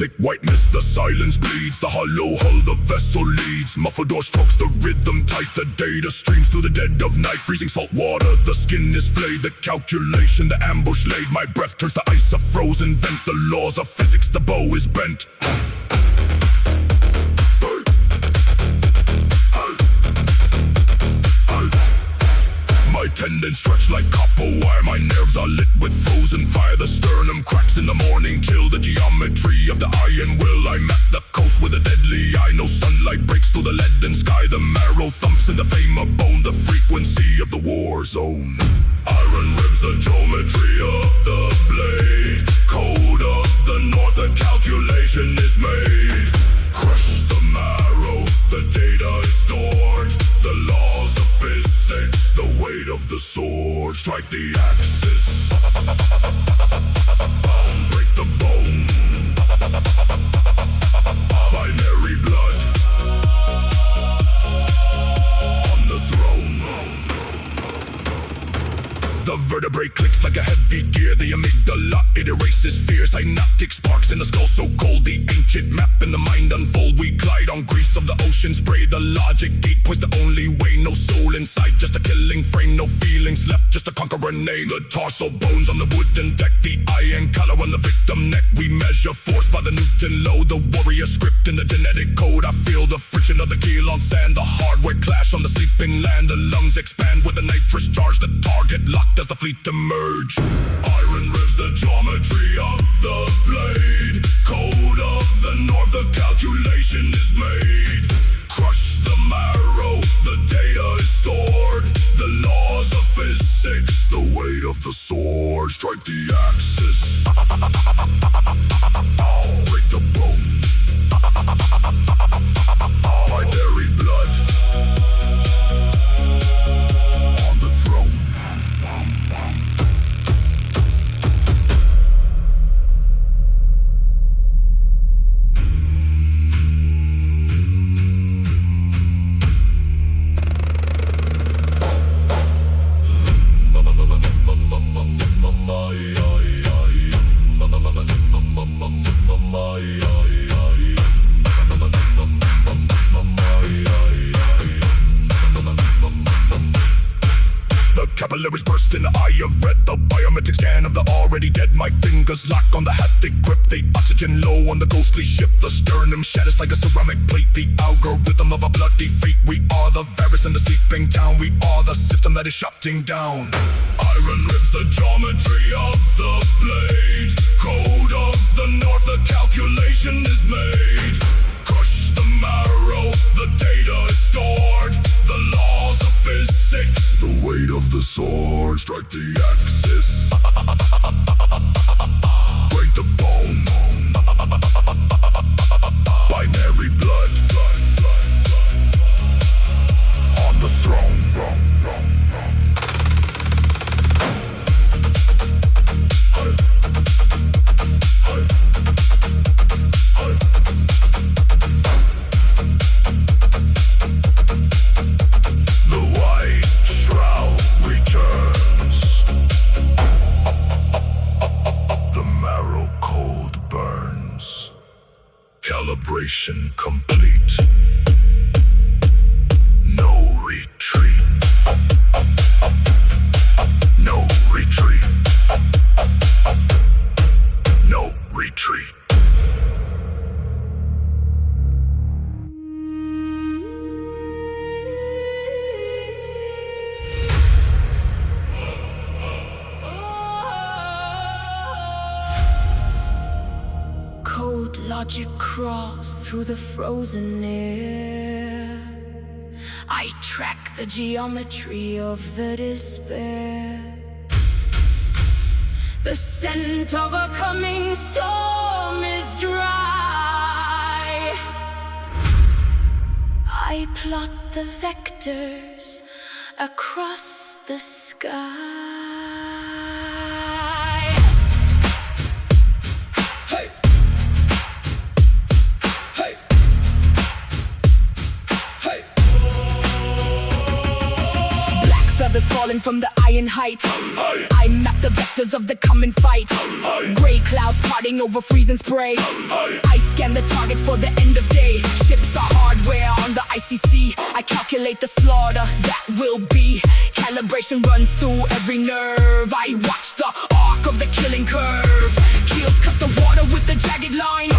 thick white mist, the silence bleeds. The hollow hull the vessel leads. Muffled door strokes the rhythm tight. The data streams through the dead of night. Freezing salt water, the skin is flayed. The calculation, the ambush laid. My breath turns to ice, a frozen vent. The laws of physics, the bow is bent. My tendons stretch like copper wire. My nerves are lit with frozen fire. The sternum cracks in the morning chill. The geometry of the iron will. I'm at the coast with a deadly eye. No sunlight breaks through the leaden sky. The marrow thumps in the femur bone. The frequency of the war zone. Iron ribs, the geometry of the blade. Code of the north, the calculation is made. Crush the marrow, the data is stored. The laws of physics, the weight of the sword. Strike the axis, break the bone. Binary blood on the throne. The vertebrae clicks like a heavy gear. The amygdala, it erases fear. Synaptic sparks in the skull so cold. The ancient map in the mind unfold. We glide on grease of the ocean spray. The logic gate points the only way. No soul inside, just a killing frame. No feelings left, just a conqueror name. The torso bones on the wooden deck. The iron collar on the victim neck. We measure force by the Newton low. The warrior script in the genetic code. I feel the friction of the keel on sand. The hardware clash on the sleeping land. The lungs expand with the nitrous charge. The target locked as the fleet emerge. Iron ribs, the geometry of the blade. Code of the north, the calculation is made. Crush the marrow, the data is stored. The laws of physics, the weight of the sword. Strike the axis, break the bone. Binary blood on the throne. Capillaries burst in the eye of red. The biometric scan of the already dead. My fingers lock on the haptic grip. The oxygen low on the ghostly ship. The sternum shatters like a ceramic plate. The algorithm of a bloody fate. We are the virus in the sleeping town. We are the system that is shutting down. Iron ribs, the geometry of the blade. Code of the north, the calculation is made. Crush the marrow, the data is stored. The laws of physics, the weight of the sword. Strike the axis, break the bone. Binary blood on the throne. Calibration complete. No retreat. No retreat. No retreat. Code logic crawls through the frozen air. I track the geometry of the despair. The scent of a coming storm is dry. I plot the vectors across the sky. falling from the iron height. I map the vectors of the coming fight. Gray clouds parting over freezing spray. I scan the target for the end of day. Ships are hardware on the icy sea. I calculate the slaughter that will be. Calibration runs through every nerve. I watch the arc of the killing curve. Keels cut the water with a jagged line.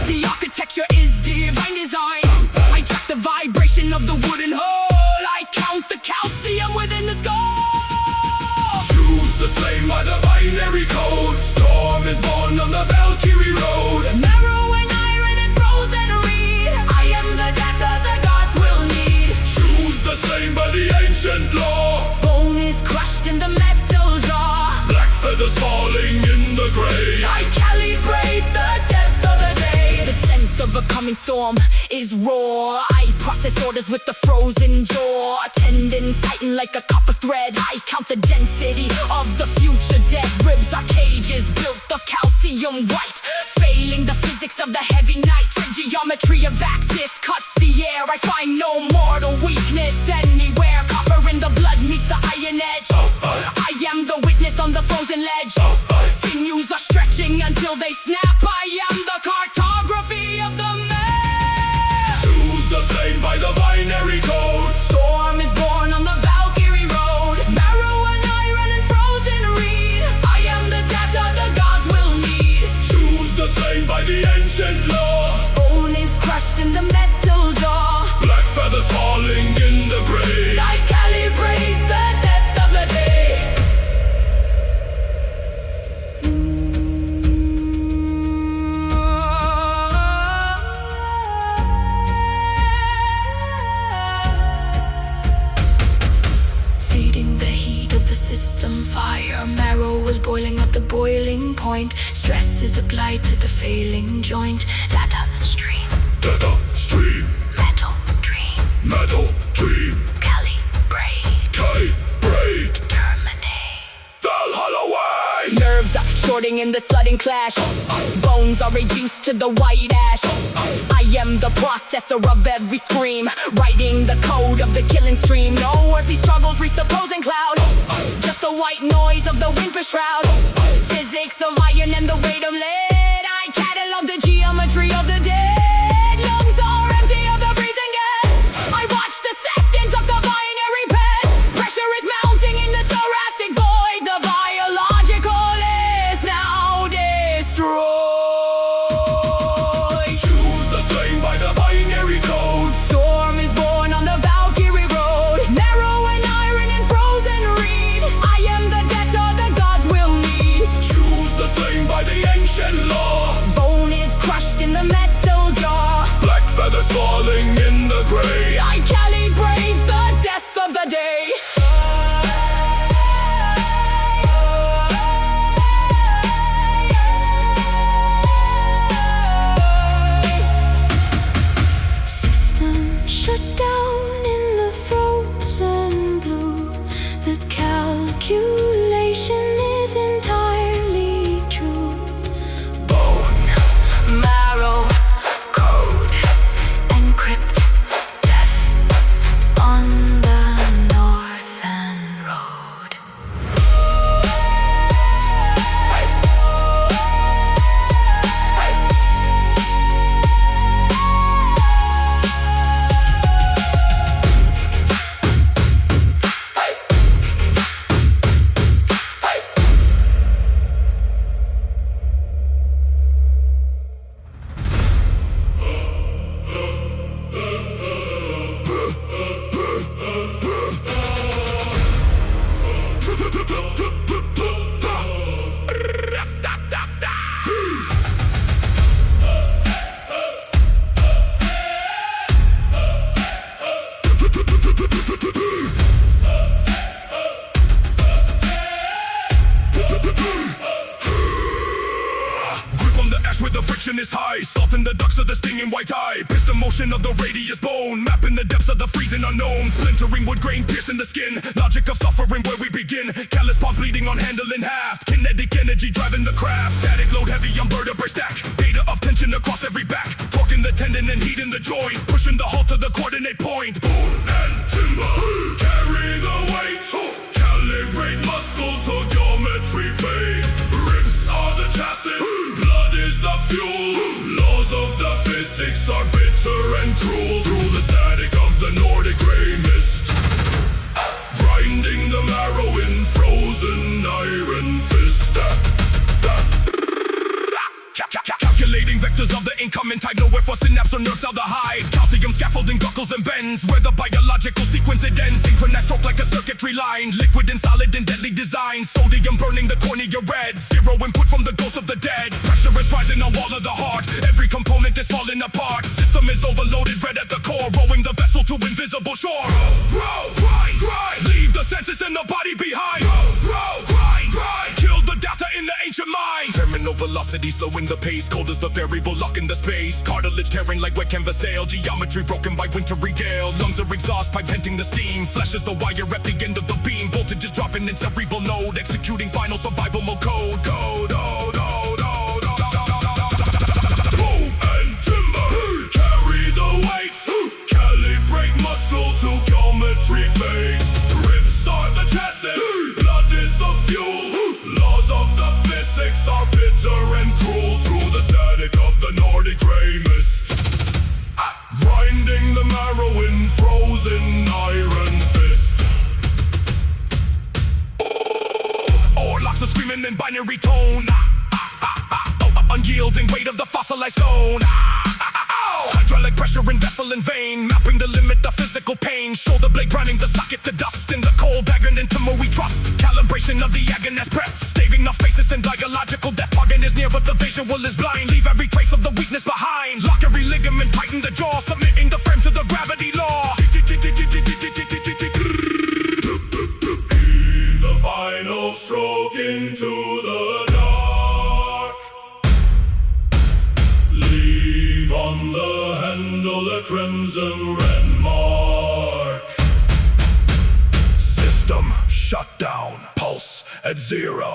The architecture is divine design. I track the vibration of the wooden hull. I count the calcium within the skull. Choose the slain by the binary code. Storm is born on the Valkyrie road. Marrow and iron and frozen reed. I am the data the gods will need. Choose the slain by the ancient law. Bone is crushed in the metal jaw. Black feathers falling in the gray. I calibrate the depth of the day. The scent of a coming storm is raw. I process orders with the frozen jaw. Tendons tighten like a copper thread. I count the density of the future dead. Ribs are cages built of calcium white. Failing the physics of the heavy night. Geometry of axis cuts the air. I find no mortal weakness anywhere. Copper in the blood meets the iron edge. I am the witness on the frozen ledge. Sinews are stretching until they snap. I am the cartography of the map. Choose the slain by the binary code. Storm is born on the Valkyrie road. Marrow and iron and frozen reed. I am the data the gods will need. Choose the slain by the ancient law. Bone is crushed in the metal jaw. Black feathers falling in the gray. I calibrate the depth of the day. Feeding the heat of the system fire. Marrow was boiling at the boiling point. Stress is applied to the failing joint. Data stream, Data stream, metal dream. metal dream. Calibrate, terminate. Valhalla way. Nerves are shorting in the sudden clash. Bones are reduced to the white ash. I am the processor of every scream. Writing the code of the killing stream. No earthly struggles reach the opposing cloud. Just the white noise of the winter shroud. Physics of iron and the weight of lead. I catalog the geometry of the dead. Lungs are empty of the breathing gas. I watch the seconds of the binary bed. Pressure is mounting in the thoracic void. The biological is now destroyed. Choose the slain by the binary code. Storm is born on the Valkyrie road. Marrow and iron and frozen reed. I am the data the gods will need. Choose the slain by the ancient law. Bone is crushed in the metal jaw. Black feathers falling in the gray. I calibrate the death of the day. System shut down in the frozen blue. The calculation is entirely true. Bone, marrow, code, encrypt, death on the northern road. Where the friction is high, salt in the ducts of the stinging white eye. Piston motion of the radius bone, mapping the depths of the freezing unknown. Splintering wood grain, piercing the skin. Logic of suffering where we begin. Callous palms bleeding on handle in half. Kinetic energy driving the craft. Static load heavy on vertebrae stack. Data of tension across every back. Torquing the tendon and heat in the joint. Pushing the hull to the coordinate point. Bone and timber, carry the weight. Calibrate bends, where the biological sequence it ends. Synchronized stroke like a circuitry line, liquid and solid and deadly design. Sodium burning the cornea red, zero input from the ghost of the dead. Pressure is rising on wall of the heart, every component is falling apart. System is overloaded, red at the core, rowing the vessel to invisible shore. Row, grind, grind, leave the senses and the body behind. Row, grind, grind, kill the data in the ancient mind. Terminal velocity slowing the pace, cold as the variable lock in the space. Cartilage tearing like wet canvas sail, geometry broken by wintry gale. Lungs are exhaust pipes venting the steam, flesh is the wire at the end of the beam. Voltage is dropping in cerebral node, executing final survival mode code. Boom and timber, carry the weights, calibrate muscle to geometry fade. Ribs are the chassis, blood is the fuel. Laws of the physics are bitter and cruel through the static of the Nordic grey mist. Grinding the marrow in frozen iron fist. Orlocks are screaming in binary tone. Unyielding weight of the fossilized stone. Hydraulic pressure in vessel in vein, mapping the limit of physical pain. Shoulder blade grinding the socket to dust. In the cold dagger into more we trust. Calibration of the agonist breath, staving off faces and biological death. Bargain is near but the visual is blind. Leave every trace of the weakness behind. Lock every ligament, tighten the jaw, submitting the frame to the gravity law. The final stroke into the dark. Leave on the handle a crimson red mark. System shut down, pulse at 0.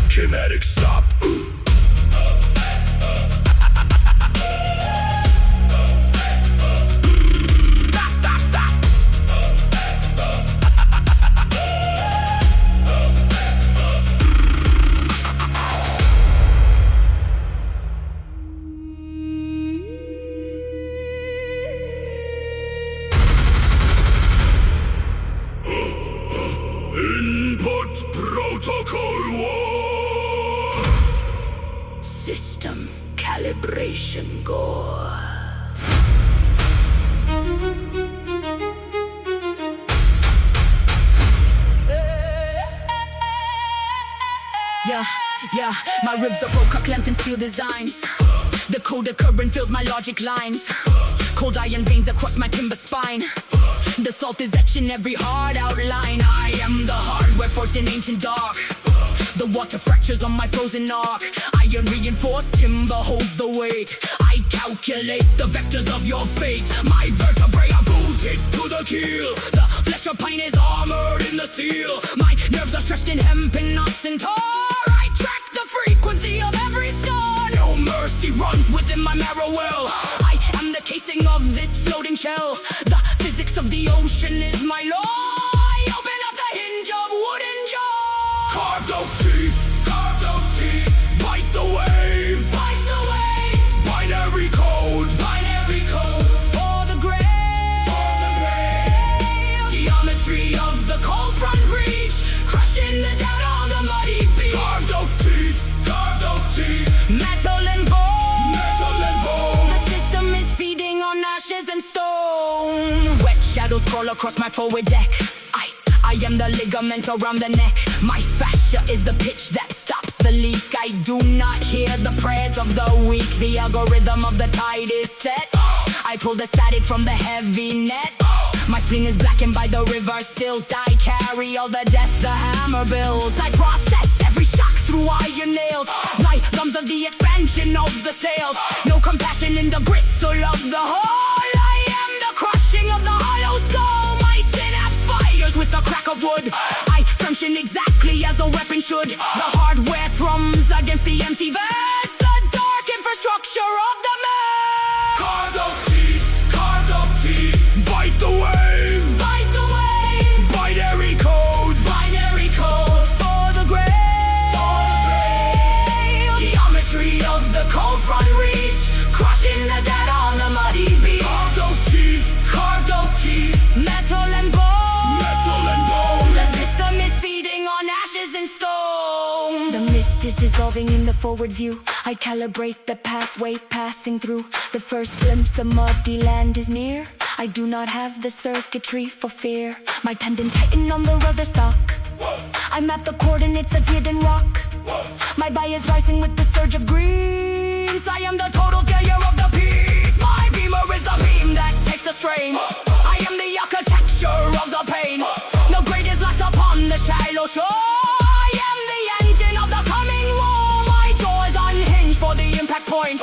Kinetic stop. Input protocol 1. System calibration gore. Yeah, my ribs are broke, clamped in steel designs. The coda current fills my logic lines. Cold iron veins across my timber spine. The salt is etching every hard outline. I am the hardware forged in ancient dark. The water fractures on my frozen arc. Iron reinforced timber holds the weight. I calculate the vectors of your fate. My vertebrae are booted to the keel. The flesh of pine is armored in the steel. My nerves are stretched in hempen knots and tar. I track the frequency of every star. No mercy runs within my marrow well. I am the casing of this floating shell. The physics of the ocean is my law. I open up the hinge of wooden jaw. Carved oak teeth, bite the wave, binary code, For the grave, geometry of the cold front reach, crushing the data on the muddy beach. Carved oak teeth, metal and bone, the system is feeding on ashes and stone. Wet shadows crawl across my forward deck. I am the ligament around the neck. My fascia is the pitch that stops the leak. I do not hear the prayers of the weak. The algorithm of the tide is set. I pull the static from the heavy net. My spleen is blackened by the river silt. I carry all the death the hammer built. I process every shock through iron nails. My thumbs are the expansion of the sails. No compassion in the gristle of the hull. I am the crushing of the hollow skull. My synapse fires with the crack of wood. I function exactly as a weapon should. The hardware thrums against the empty vast. The dark infrastructure of the man. Carved oak teeth, bite the wave, binary code, For the grave, geometry of the cold front reach, crushing the data on the muddy beach. Carved oak teeth, metal and bone, The system is feeding on ashes and stone. The mist is dissolving evolving in the forward view. I calibrate the pathway passing through. The first glimpse of muddy land is near. I do not have the circuitry for fear. My tendons tighten on the rudder stock. I map the coordinates of hidden rock. My bias rising with the surge of grease. I am the total failure of the piece. My beamer is a beam that takes the strain. I am the architecture of the pain. No grade is locked upon the shallow shore. I am the engine of the coming war. My jaw is unhinged for the impact point.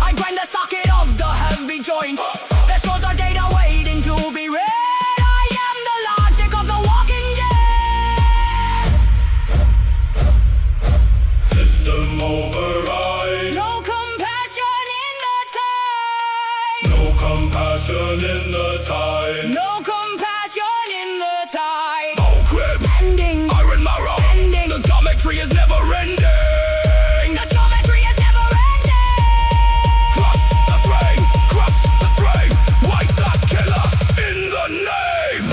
I grind the socket of the heavy joint. The shores are data waiting to be read. I am the logic of the walking dead. System override. No compassion in the tide. No compassion in the tide. No compassion in the tide. Oh crib. Ending. Iron marrow. Ending. The geometry is never ending. The geometry is never ending. Crush the frame. Crush the frame. Wipe that killer in the name.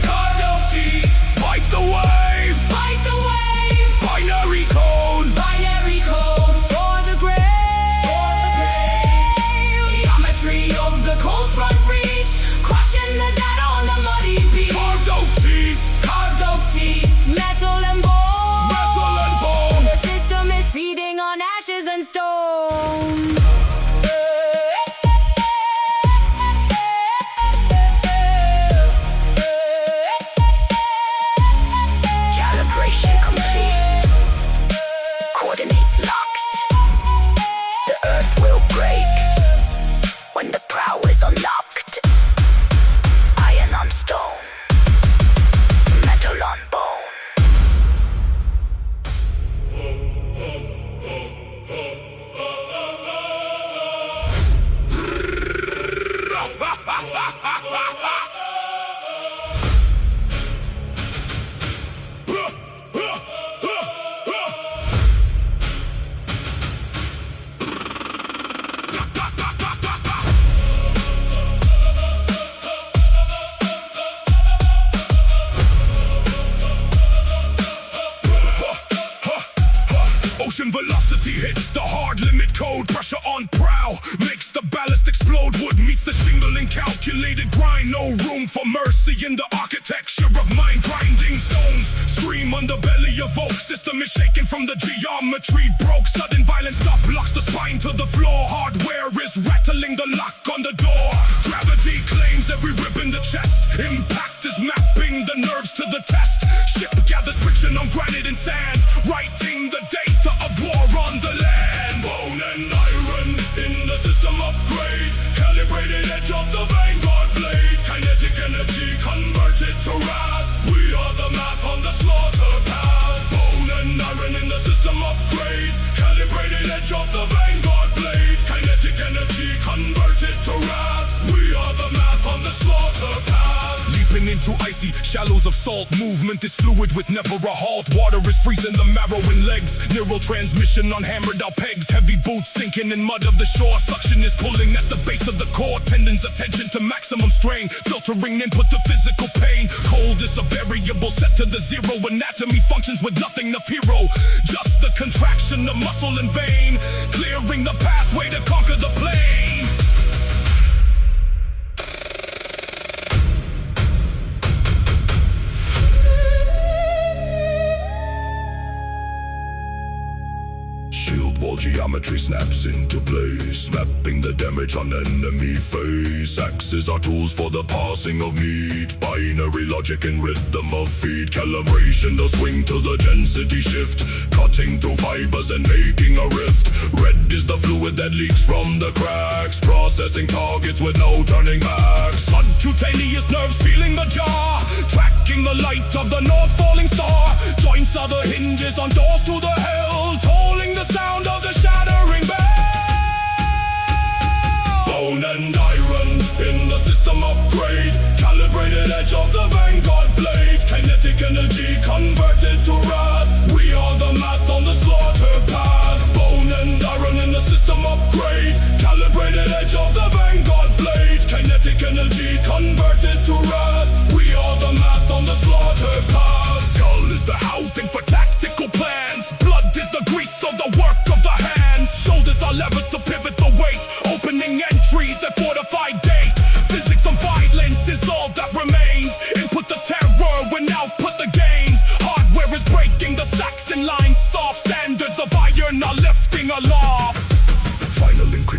Carved out teeth. Bite the wave. Fight the wave. Binary code. Binary code for the grave. For the grave. Geometry of the cold front reach. Crushing the data on the muddy beach. Carved out teeth. Carved oak teeth. Metal and bone. Metal and bone. The system is feeding on ashes and stone. Calibration complete. Coordinates locked. The earth will break when the prow is unlocked. Iron on stone. Metal on bone. Ocean velocity hits the hard limit code. Pressure on prow makes the ballast explode. Wood meets the shingle in calculated grind. No room for mercy in the architecture of mind. Grinding stones scream underbelly evoke. System is shaken from the geometry broke. Sudden violence stop locks the spine to the floor. Hardware is rattling the lock on the door. Gravity claims every rib in the chest. Impact is mapping the nerves to the test. Ship gathers friction on granite and sand. Writing the data of war on the land. Bone and iron in the system upgrade. Calibrated edge of the vanguard blade. Kinetic energy converted to wrath. We are the math on the slaughter path. Bone and iron in the system upgrade. Calibrated edge of the vanguard blade. Kinetic energy converted to wrath. We are the math on the slaughter path. Leaping into icy shallows of salt. Movement is fluid with never a halt. Water is freezing the marrow in legs. Neural transmission on hammered out pegs. Heavy boots sinking in mud of the shore. Suction is pulling at the base of the core. Tendons attention to maximum strain. Filtering input to physical pain. Cold is a variable set to the zero. Anatomy functions with nothing of hero. Just the contraction of muscle and vein. Clearing the pathway to conquer the plane. Shield wall geometry snaps into place, mapping the damage on enemy face. Axes are tools for the passing of meat. Binary logic and rhythm of feed. Calibration, the swing to the density shift. Cutting through fibers and making a rift. Red is the fluid that leaks from the cracks. Processing targets with no turning back. Subcutaneous nerves feeling the jaw. Tracking the light of the north falling star. Joints are the hinges on doors to the hell. Tolling the sound of the shattering bell. Bone and iron in the system upgrade. Calibrated edge of the vanguard blade. Kinetic energy converted to wrath. We are the math on the slaughter path. Bone and iron in the system upgrade. Calibrated edge of the vanguard blade. Kinetic energy converted to wrath. We are the math on the slaughter path. Skull is the housing for tactical plans. Blood is the grease of the world.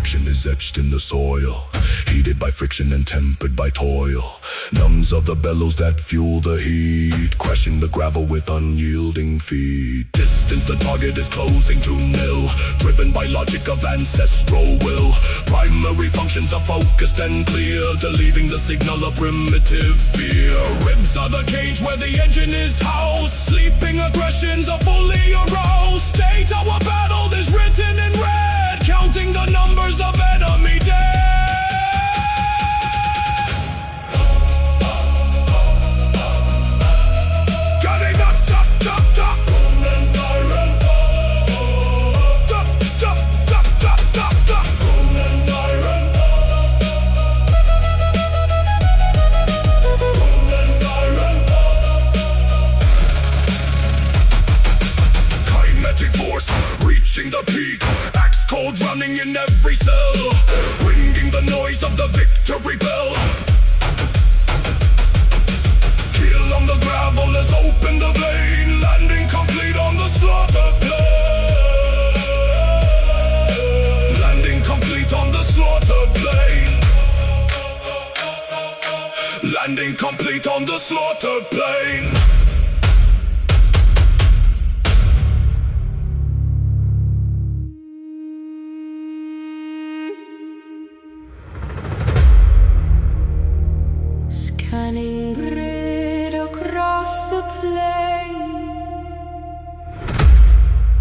Perfection is etched in the soil, heated by friction and tempered by toil. Numbs of the bellows that fuel the heat, crushing the gravel with unyielding feet. Distance the target is closing to nil, driven by logic of ancestral will. Primary functions are focused and clear, leaving the signal of primitive fear. Ribs are the cage where the engine is housed, sleeping aggressions are fully aroused. State our battle is written in red, counting the numbers of enemy dead. Reaching the peak, axe cold running in every cell, ringing the noise of the victory bell. Heel on the gravel has opened the vein, landing complete on the slaughter plain. Landing complete on the slaughter plain. Landing complete on the slaughter plain. Scanning grid across the plain,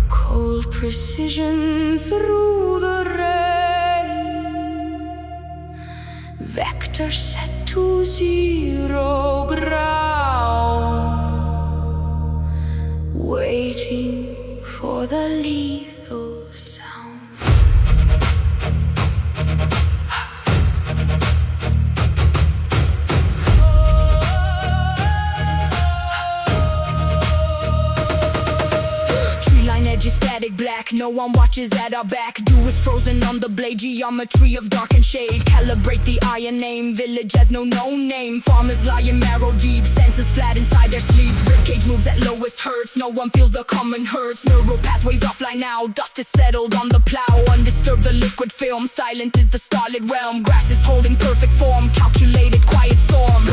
cold precision through the rain, vector set to 0 ground, waiting for the lethal sound. Static black, no one watches at our back. Dew is frozen on the blade, geometry of dark and shade. Calibrate the iron name, village has no name. Farmers lying marrow deep, senses flat inside their sleep. Ribcage moves at lowest hertz, no one feels the common hurts. Neural pathways offline now, dust is settled on the plow. Undisturbed the liquid film, silent is the starlit realm. Grass is holding perfect form, calculated quiet storm.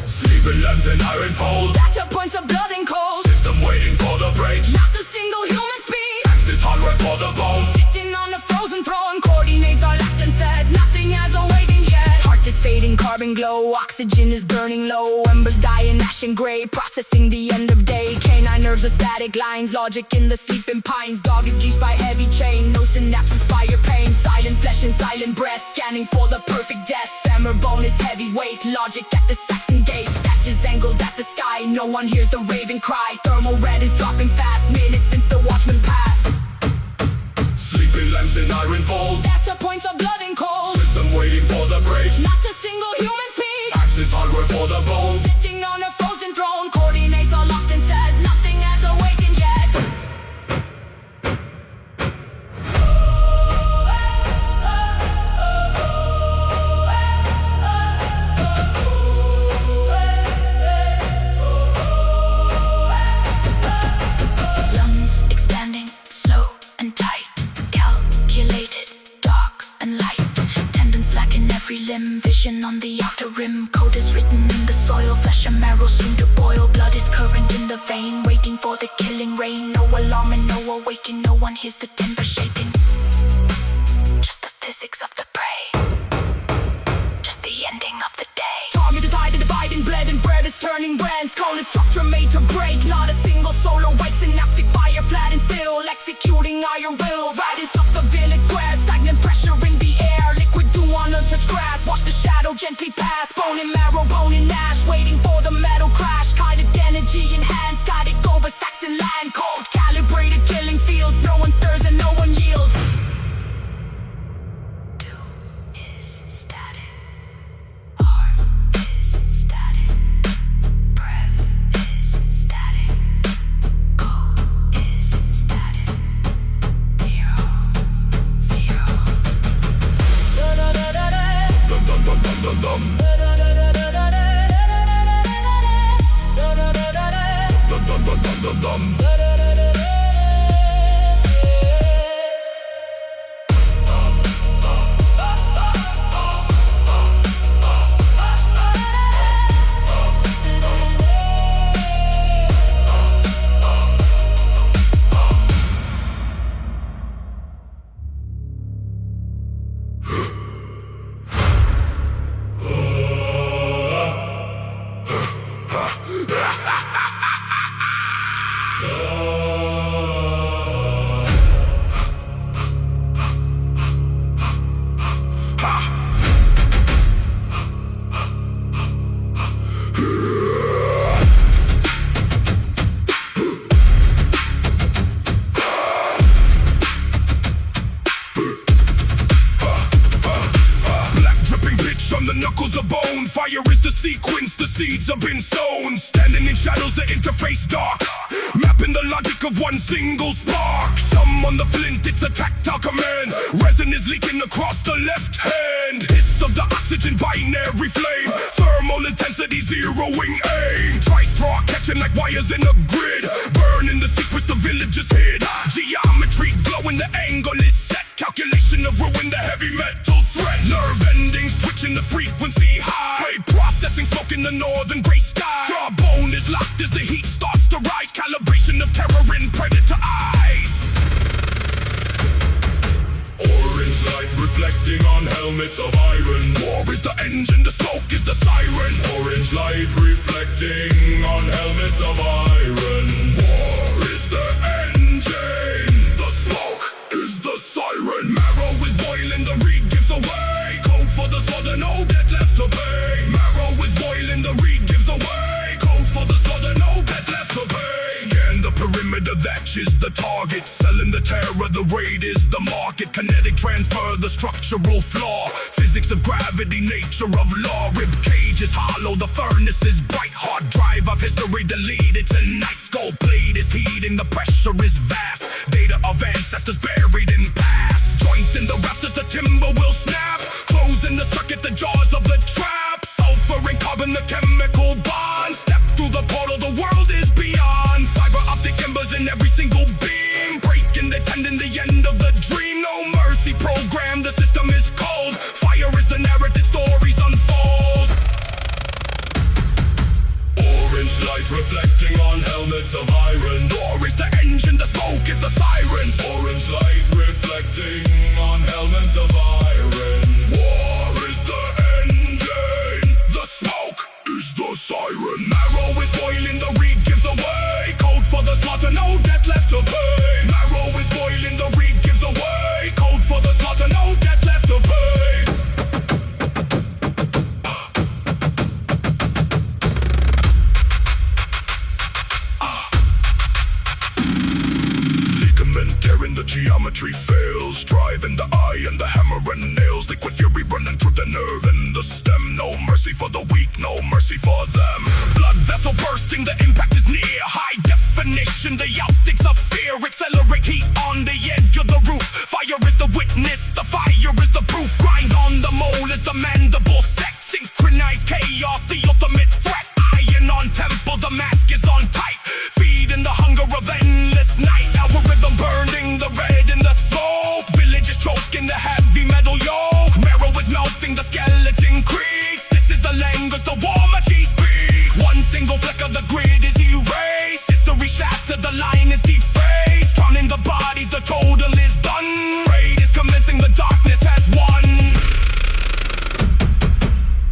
Sleeping lambs in iron fold, Data points of blood and cold, system waiting for the breaks. not a single human speak. Axis hardware for the bones. Sitting on a frozen throne, coordinates are locked and set. Nothing has awakened yet. Heart is fading, carbon glow. Oxygen is burning low. Embers dying, ash and gray. Processing the end of day. Canine nerves are static lines. Logic in the sleeping pines. Dog is leashed by heavy chain. No synapses, fire pain. Silent flesh and silent breath. Scanning for the perfect death. Femur bone is heavyweight. Logic at the Saxon gate. Patches angled at the sky. No one hears the raven cry. Thermal red is dropping fast. Minutes since the watchman passed. Sleeping lamps in iron fold, Data points of blood and cold. system waiting for the breaks. Not a single human speak. Axis hardware for the bones. Sitting on a frozen throne, coordinates are locked and set. Nothing has awakened yet. Lungs expanding, slow and tight. Calculated, dark and light. Tendons lacking every limb, vision on the outer rim. Code is written in the soil, flesh and marrow soon to boil. Blood is current in the vein, waiting for the killing rain. No alarm and no awakening, no one hears the timber shaking. Just the physics of the prey, just the ending of the day. Target divided, dividing, bled and bread is turning brands. Cone is structure made to break, not a single solo white synaptic fire, flat and still. Executing iron will, riding off the village square. Stagnant pressure in the air, liquid dew on untouched grass. Watch the shadow gently pass, bone and marrow, bone and ash. Waiting for the metal crash, kited energy enhanced. Guided go by Saxon land, cold, calibrated killing fields. No one stirs and no one yields. Dew is static, heart is static, breath is static, code is static. 0, 0. Dum dum dum dum dum dum. Dum dum dum dum dum dum. knuckles of bone. Fire is the sequence, the seeds have been sown. Standing in shadows, the interface dark, mapping the logic of one single spark. Some on the flint, it's a tactile command. Resin is leaking across the left hand. Hiss of the oxygen, binary flame. Thermal intensity, zeroing aim. Tri-straw catching like wires in a grid. Burning the sequence, the villagers hid. Geometry glowing, the angle is set. Calculation of ruin, the heavy metal threat. Nerve endings twitching, the frequency high. Processing smoke in the northern gray sky. Jawbone is locked as the heat starts to rise. Calibration of terror in predator eyes. Orange light reflecting on helmets of iron. War is the engine, the smoke is the siren. Orange light reflecting on helmets of iron. War is the engine, the smoke is the siren. Marrow is boiling, the reed gives away. Code for the slaughter, no debt left to pay. Marrow is boiling, the reed gives away. Code for the slaughter, no debt left to pay. Scan the perimeter, that is the target. Selling the terror, the raid is the market. Kinetic transfer, the structural flaw. Physics of gravity, nature of law. Rib cage is hollow, the furnace is bright. Hard drive of history deleted tonight. Skull blade is heating, the pressure is vast. Data of ancestors buried in past. Joints in the rafters, the timber will snap. Closing the circuit, the jaws of the trap. Sulfur and carbon, the chemical bond. Step through the portal, the world is beyond. Fiber optic embers in every single beam. Breaking the tendon, the end of the dream. No mercy program, the system is cold. Fire is the narrative, stories unfold. Orange light reflecting on helmets of iron. War is the engine, the smoke is the siren. Orange light reflecting on helmets of iron. War is the engine, the smoke is the siren. Marrow is boiling, the reed gives away. Code for the slaughter, no debt left to pay. Marrow is boiling, the reed gives away. Code for the slaughter, no debt left to pay. Tearing the geometry fails. Driving the eye and the hammer and nails. Liquid fury running through the nerve and the stem. No mercy for the weak, no mercy for them. Blood vessel bursting, the impact is near. High definition, the optics of fear. Accelerate heat on the edge of the roof. Fire is the witness, the fire is the proof. Grind on the mole is the mandible set. Synchronized chaos, the ultimate threat. Iron on temple, the mask is on tight. Feeding the hunger of endless night. Algorithm burning the red in the smoke. Villages choking the heavy metal yoke. Marrow is melting, the skeleton creaks. This is the language the war machine speaks. One single fleck of the grid is erased. History shattered, the line is defaced. Counting the bodies, the total is done. Raid is commencing, the darkness has won.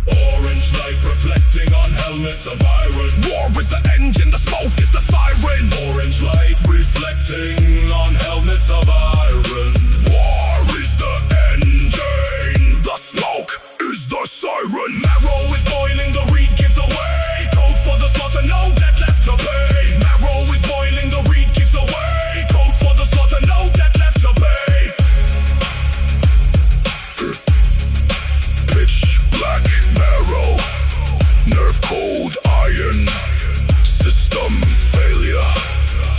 Orange light reflecting on helmets of iron. War is the engine, the smoke is the siren. Orange light reflecting on helmets of iron. War is the engine, the smoke is the siren. Marrow is boiling, the reed gives away. Code for the slaughter, no debt left to pay. Marrow is boiling, the reed gives away. Code for the slaughter, no debt left to pay. Pitch black marrow, nerve cold iron. System failure,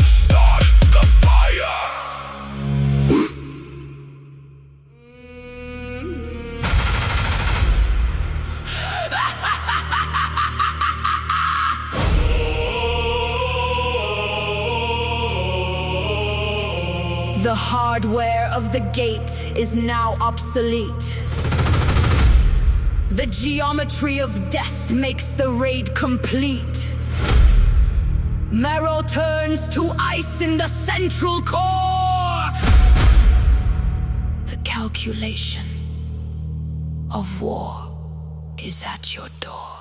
start the fire. The hardware of the gate is now obsolete. The geometry of death makes the raid complete. Marrow turns to ice in the central core. The calculation of war is at your door.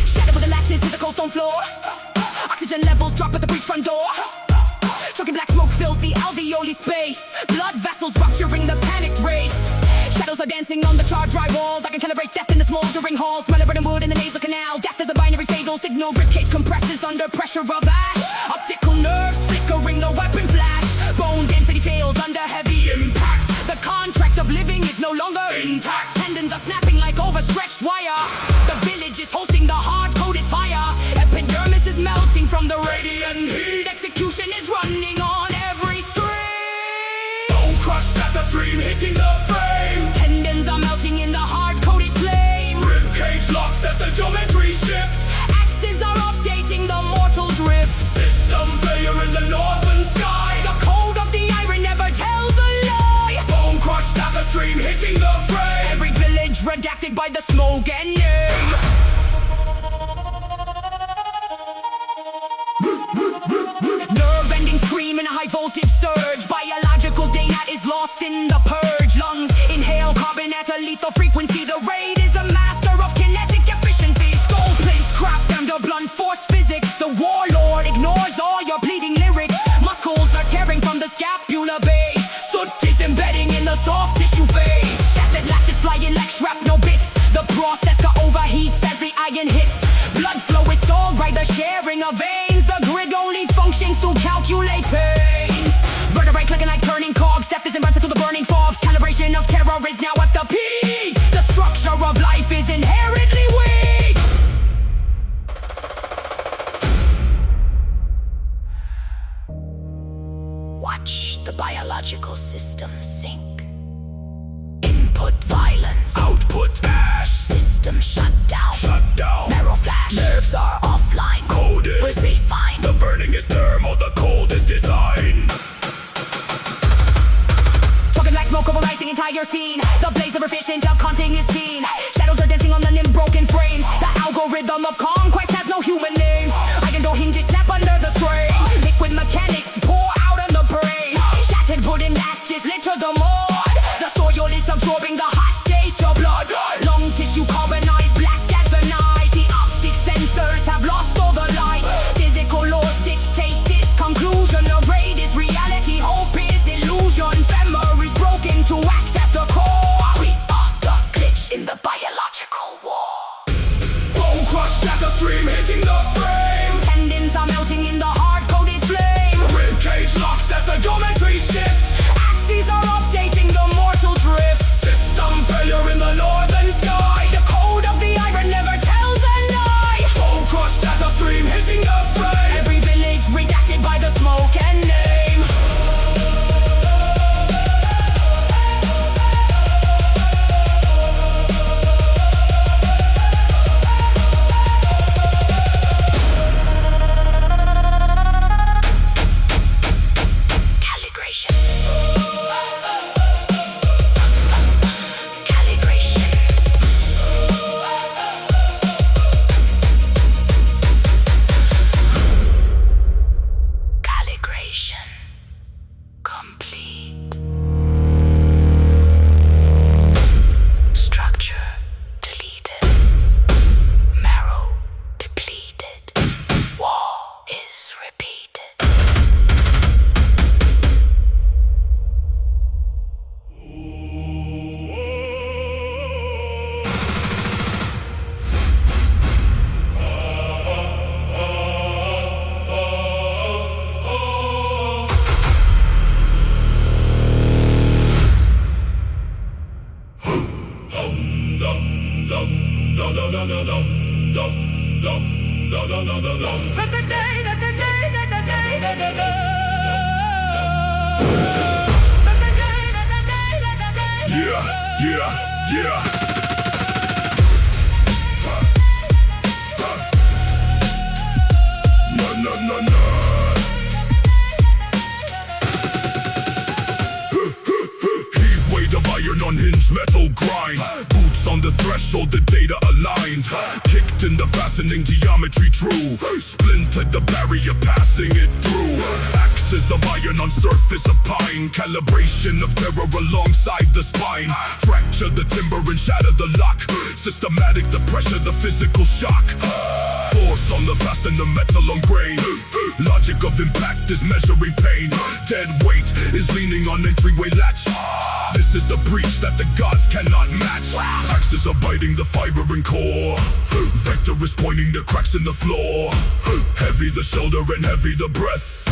Shattered with the latches to the cold stone floor. Oxygen levels drop at the breach front door. Choking black smoke fills the alveoli space. Blood vessels rupturing the panicked race. Shadows are dancing on the charred drywall. I can calibrate death in the smoldering halls. Smell of burning wood in the nasal canal. Death is a binary fatal signal. Ribcage compresses under pressure of ash. Optical nerves flickering, no weapon flash. Bone density fails under heavy impact. The contract of living is no longer intact. Tendons are snapping like overstretched wire. The village is hosting the hard-coded fire. Epidermis is melting from the radiant heat. Execution is running on every string. Bone crushed at the stream, hitting the frame. Tendons are melting in the hard-coded flame. Rib cage locks as the geometry shift. Axes are updating the mortal drift. System failure in the northern sky. The code of the iron never tells a lie. Bone crushed at the stream, hitting the frame. Every village redacted by the smoke and name. Nerve-ending scream in a high-voltage surge. Biological data is lost in the purge. Lungs inhale carbon at a lethal frequency. The raid is a master of kinetic efficiency. Skull plates cracked under blunt force physics. The warlord ignores all your pleading lyrics. Muscles are tearing from the scapula base. Soot is embedding in the soft tissue phase. Shattered latches flying like shrapnel bits. The processor overheats as the iron hits. Blood flow is stalled by the sharing of veins. The grid only functions to calculate pains. Vertebrae clicking like turning cogs. Death is invited through the burning fogs. Calibration of terror is now at the peak. The structure of life is inherently weak. Watch the biological system sink. Input violence, Output ash. system shut down. Shut down. Marrow flash, nerves are offline. Code is Was refined. the burning is thermal, the cold is design. Talking like smoke overrides the entire scene. The blaze of efficient accounting is seen. Shadows are dancing on the limb broken frames. The algorithm of conquest has no human names. Iron door hinges snap under the strain. Liquid mechanics pour out on the brain. Shattered wooden latches litter the mud. The soil is absorbing the hot data blood. Lung tissue carbonized black as the night. The optic sensors have lost all the light. Physical laws dictate this conclusion. The raid is reality, hope is illusion. Femur is broken to access the core. We are the glitch in the biological war. Bone crushed at the stream, hitting the frame. Tendons are melting in the hard-coded flame. Rib cage locks as the geometry shift. Axes are updating the mortal drift. System failure in the northern sky. The code of the iron never tells a lie. Bone crushed at the stream, hitting the frame. Every village redacted by the smoke and name. Calibration. Calibration. Calibration complete. Structure deleted. Marrow depleted. War is repeated. Yeah. No. Heat weight of iron unhinged metal grind. Boots on the threshold, the data aligned. Kicked in the fastening, geometry true. Splintered the barrier, passing it through. Axes of iron on surface of pine. Calibration of terror alongside the spine. Fracture the timber and shatter the lock. Systematic the pressure, the physical shock. Force on the fastener, metal on grain. Logic of impact is measuring pain. Dead weight is leaning on entryway latch. This is the breach that the gods cannot match. Axes are biting the fiber and core. Vector is pointing the cracks in the floor. Heavy the shoulder and heavy the breath.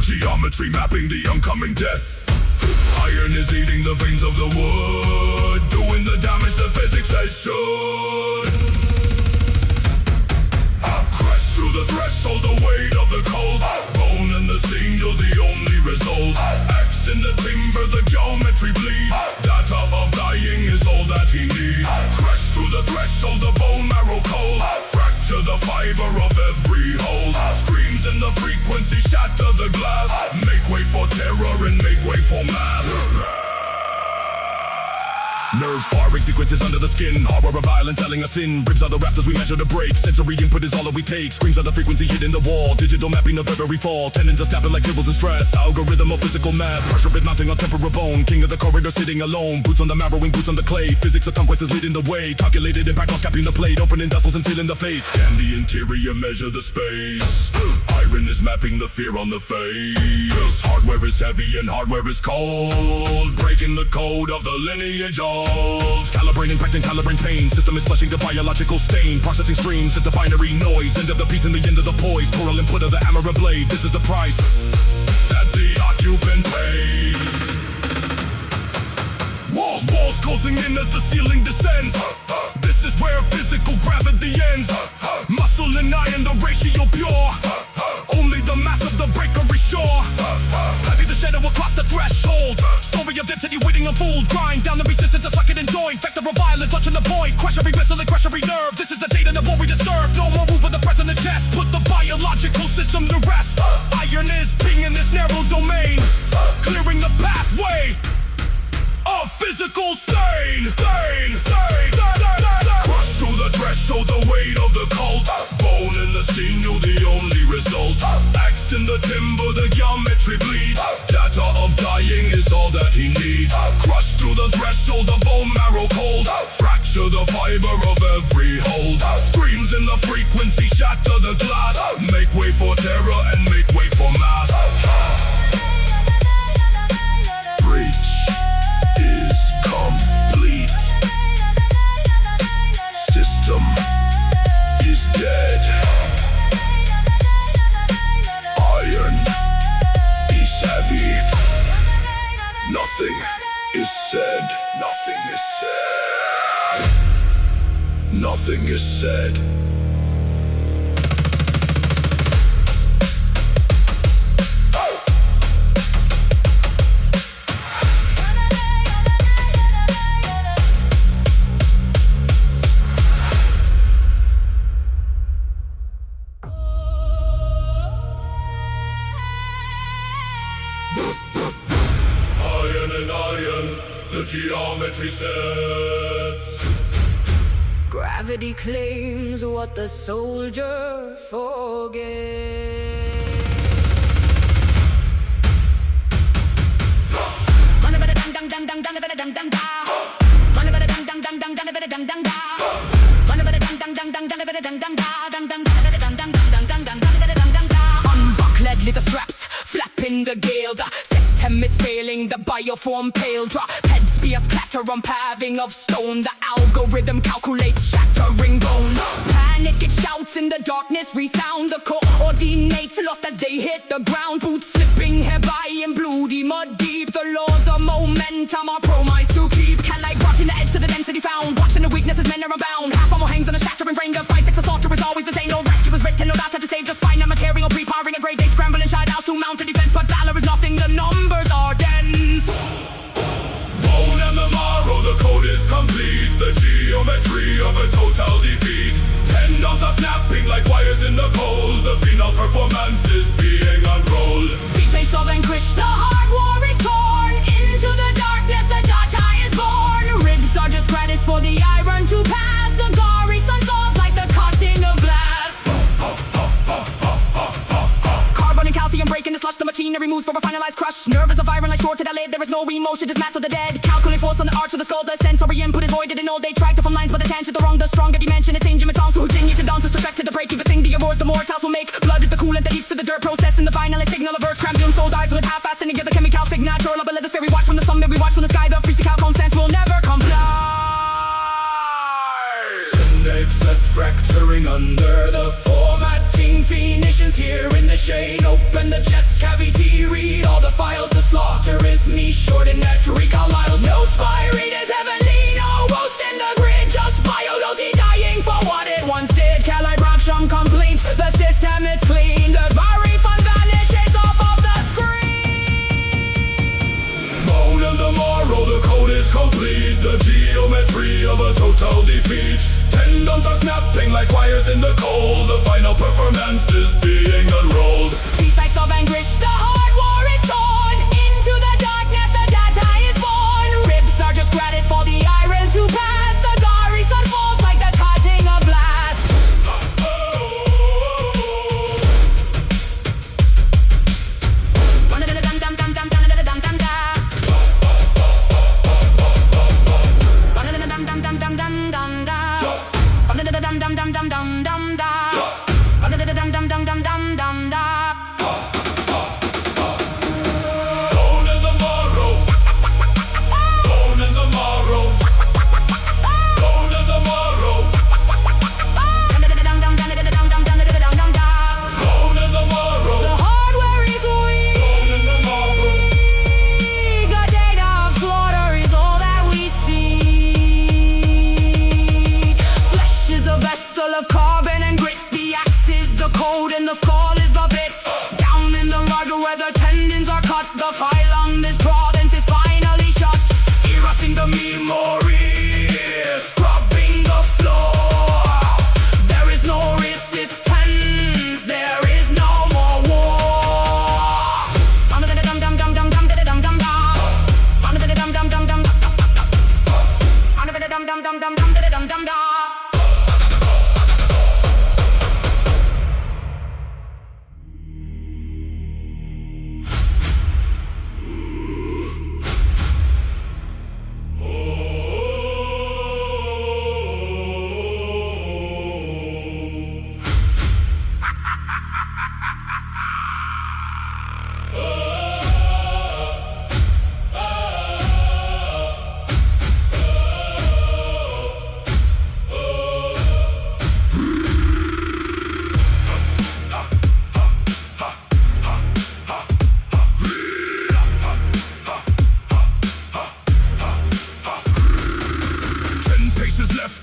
Geometry mapping the oncoming death. Iron is eating the veins of the wood. doing the damage the physics says should. Crash through the threshold, the weight of the cold. Bone in the scene, you're the only result. Axe in the timber, the geometry bleed. Data of dying is all that he needs. Crash through the threshold, the bone marrow cold. Fracture the fiber of every hole. Screams in the frequency, shatter the glass. Make way for terror and make way for mass. Nerve firing sequences under the skin. Horror of violence telling us in. Ribs are the rafters we measure to break. Sensory input is all that we take. Screams are the frequency hit in the wall. Digital mapping of every fall. Tendons are snapping like nibbles and stress. Algorithm of physical mass. Pressure bit mounting on temporal bone. King of the corridor sitting alone. Boots on the marrowing, boots on the clay. Physics of conquest is leading the way. Calculated impact on capping the plate. Opening vessels and sealing the face. Scan the interior, measure the space. Iron is mapping the fear on the face. Hardware is heavy and hardware is cold. Breaking the code of the lineage of calibrating, impacting, calibrating pain. System is flushing the biological stain. Processing streams into binary noise. End of the piece and the end of the poise. Plural input of the hammer and blade. This is the price that the occupant paid. Walls closing in as the ceiling descends. This is where physical gravity ends. Muscle and iron, the ratio pure. Only the mass of the breaker is sure. Heavy the shadow across the threshold. Story of density waiting unfold. Grind down the resistance to suck it and join. Vector of violence launching the void. Crush every missile and crush every nerve. This is the data that won't be disturbed. No more room for the press in the chest. Put the biological system to rest. Iron is being in this narrow domain. Clearing the pathway of physical stain. Crush through the threshold, the weight of the cult. Bone in the sinew, the only result. Axe in the timber, the geometry bleed. Data of dying is all that he needs. Crush through the threshold, the bone marrow cold. Fracture the fiber of every hold. Screams in the frequency, shatter the glass. Make way for terror and make way for mass. Breach is complete. System is dead. Iron is heavy. Nothing is said. Nothing is said. Nothing is said. The geometry sets. Gravity claims what the soldier forgets. Unbuckled leather straps, flapping the gale. The system is failing, the bioform pale. Drop head spears clatter on paving of stone. The algorithm calculates shattering bone. Panic, it shouts in the darkness, resound. The coordinates lost as they hit the ground. Boots slipping, hair by in bloody mud deep. The laws of momentum are promised to keep. Can like rotting the edge to the density found. Watching the weaknesses, men are abound. Half armor hangs on a shattering brain. The 5-6 assaulter is always the same. No rescue is written, no data to save. Just find a material, pre-powering a grave. They scramble and shide out to mount a defense. But valor is nothing, the numbers are dense. Bone and the marrow, the code is complete. The geometry of a total defeat. Tendons are snapping like wires in the cold. The final performance is being unrolled. Replace or vanquish, the hard war is torn. Into the darkness, the data is born. Ribs are just credits for the iron to pass. The gory sun falls like the cutting of glass. Carbon and calcium breaking the slush. The machinery moves for a finalized crush. Nerves of iron like short to the lid. There is no emotion, just mass of the dead. Calculate force on the arch of the skull. The sensory input is voided in all they track to form lines, but the tangent the wrong. The stronger dimension is changing its songs. So continue to dance, to to the break. Keep sing the awards, the mortals will make. Blood is the coolant that leads to the dirt process. And the final is signal of earth. Crampium soul dies with half-fast and together chemical signature. But let the spirit watch from the sun, we watch from the sky. The physical consent will never comply. Synapses fracturing under the formatting. Phoenicians here in the shade. Open the chest cavity, read all the files. The slaughter is me, short and net to recall miles. No spy readers heavenly, no ghost in the grid, just biology dying for what it once did. Calibration complete, the system is clean. The very fun vanishes off of the screen. Bone in the marrow, the code is complete. The geometry of a total defeat. Tendons are snapping like wires in the cold. The final performance is being unrolled. These sights of anguish, the hard war is torn. Into the darkness, the data is born. Ribs are just gratis for the iron to pass. The gory sun falls like the cutting of glass. Of carbon and grit, the axe is the code and the fall is the bit. Down in the mud where the tendons are cut, the file on this province is finally shut. Erasing the memory, scrubbing the floor. There is no resistance, there is no more war. Under the dum dum dum dum dum dum dum dum. Under the dum dum dum dum dum. Under the dum dum dum dum dum dum dum dum.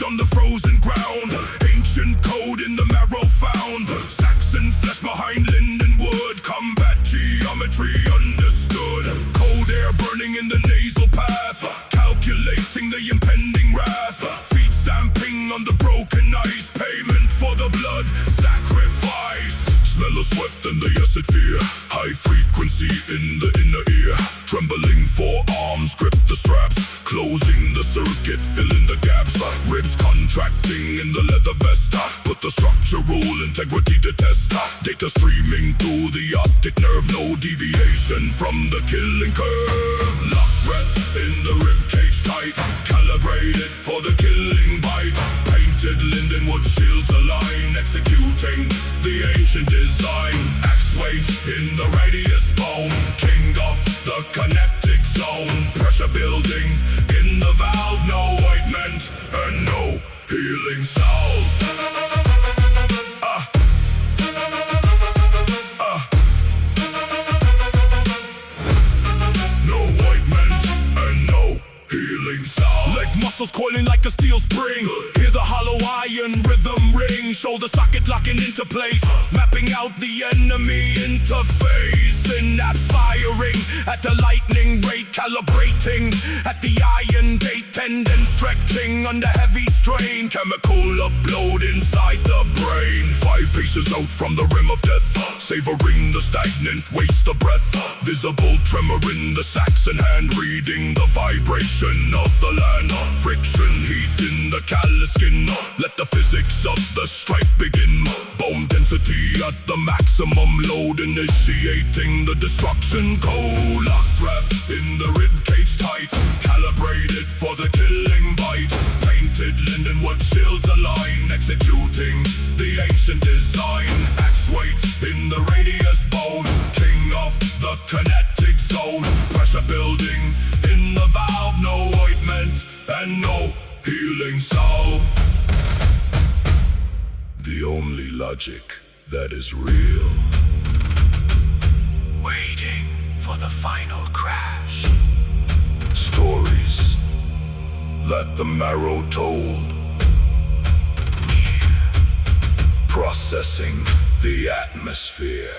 On the frozen ground, ancient code in the marrow found. Saxon flesh behind linden wood, combat geometry understood. Cold air burning in the nasal path, calculating the impending wrath. Feet stamping on the broken ice, payment for the blood sacrifice. Smell of sweat and the acid fear, high frequency in the inner ear. Trembling forearms grip the straps, closing the circuit, filling the gaps. Ribs contracting in the leather vest, put the structural integrity to test. Data streaming through the optic nerve, no deviation from the killing curve. Lock breath in the rib cage tight, calibrated for the killing bite. Painted lindenwood shields align, executing the ancient design. Axe weight in the radius bone, king of the kinetic zone. Pressure building in the valve, no ointment and no healing salve. No ointment and no healing salve. Leg muscles coiling like a steel spring, hear the hollow iron rhythm ring. Shoulder socket locking into place, mapping out the enemy interface. Synapse firing at the lightning rate, calibrating at the iron gate. Tendon stretching under heavy strain, chemical upload inside the brain. 5 paces out from the rim of death, savoring the stagnant waste of breath. Visible tremor in the Saxon hand, reading the vibration of the land. Friction heat in the callous skin, let the physics of the strike begin. Bone density at the maximum load, initiating the destruction code. Lock breath in the rib cage tight, calibrated for the killing bite. Painted lindenwood shields align, executing the ancient design. Axe weight in the radius bone, king of the kinetic zone. Pressure building in the valve, no ointment and no healing salve. The only logic that is real, waiting for the final crash. Stories let the marrow told. Processing the atmosphere.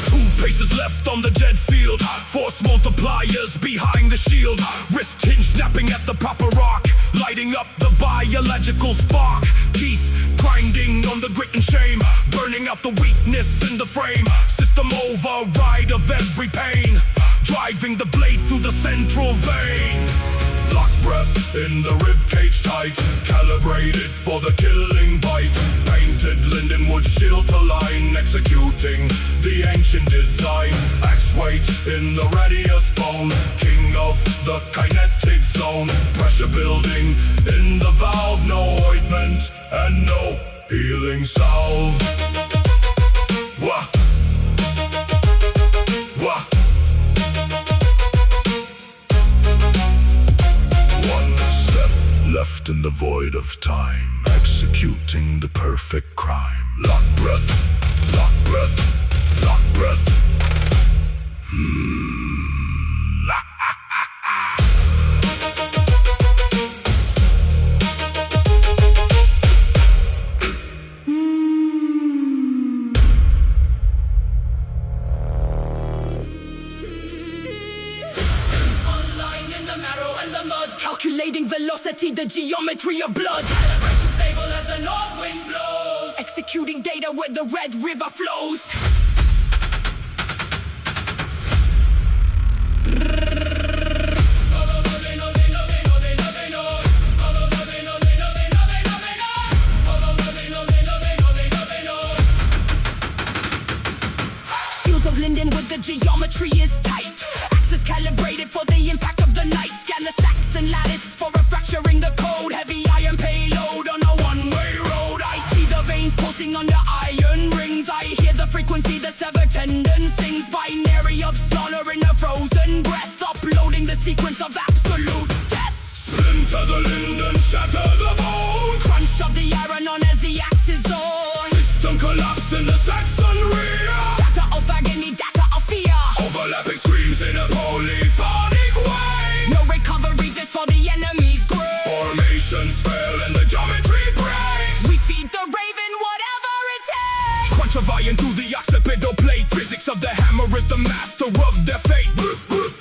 2 paces left on the dead field. Force multipliers behind the shield. Wrist hinge snapping at the proper rock, lighting up the biological spark. Teeth grinding on the grit and shame, burning out the weakness in the frame. System override of every pain, driving the blade through the central vein. Lock breath in the ribcage tight, calibrated for the killing bite. Painted lindenwood shield to line, executing the ancient design. Axe weight in the radius bone, king of the kinetic zone. Pressure building in the valve, no ointment and no healing salve. Wah! Wah! Left in the void of time, executing the perfect crime. Lock breath, lock breath, lock breath. Calculating velocity, the geometry of blood. Calibration stable as the north wind blows. Executing data where the red river flows. Shields of linden with the geometry is tight. Axis calibrated for the impact of the night. Scan the stacks and lattice for a fracturing the code. Heavy iron payload on a one-way road. I see the veins pulsing under iron rings. I hear the frequency, the severed tendon sings. Binary of slaughter in a frozen breath, uploading the sequence of absolute death. Splinter the linden, shatter the bone. Crunch of the iron on as the axe is on. System collapse in the Saxon rear. Data of agony, data of fear. Overlapping screams in a polyphonic way. No recovery, this for the enemy's grave. Formations fail and the geometry breaks. We feed the raven whatever it takes. Crunch of iron through the occipital plate. Physics of the hammer is the master of their fate.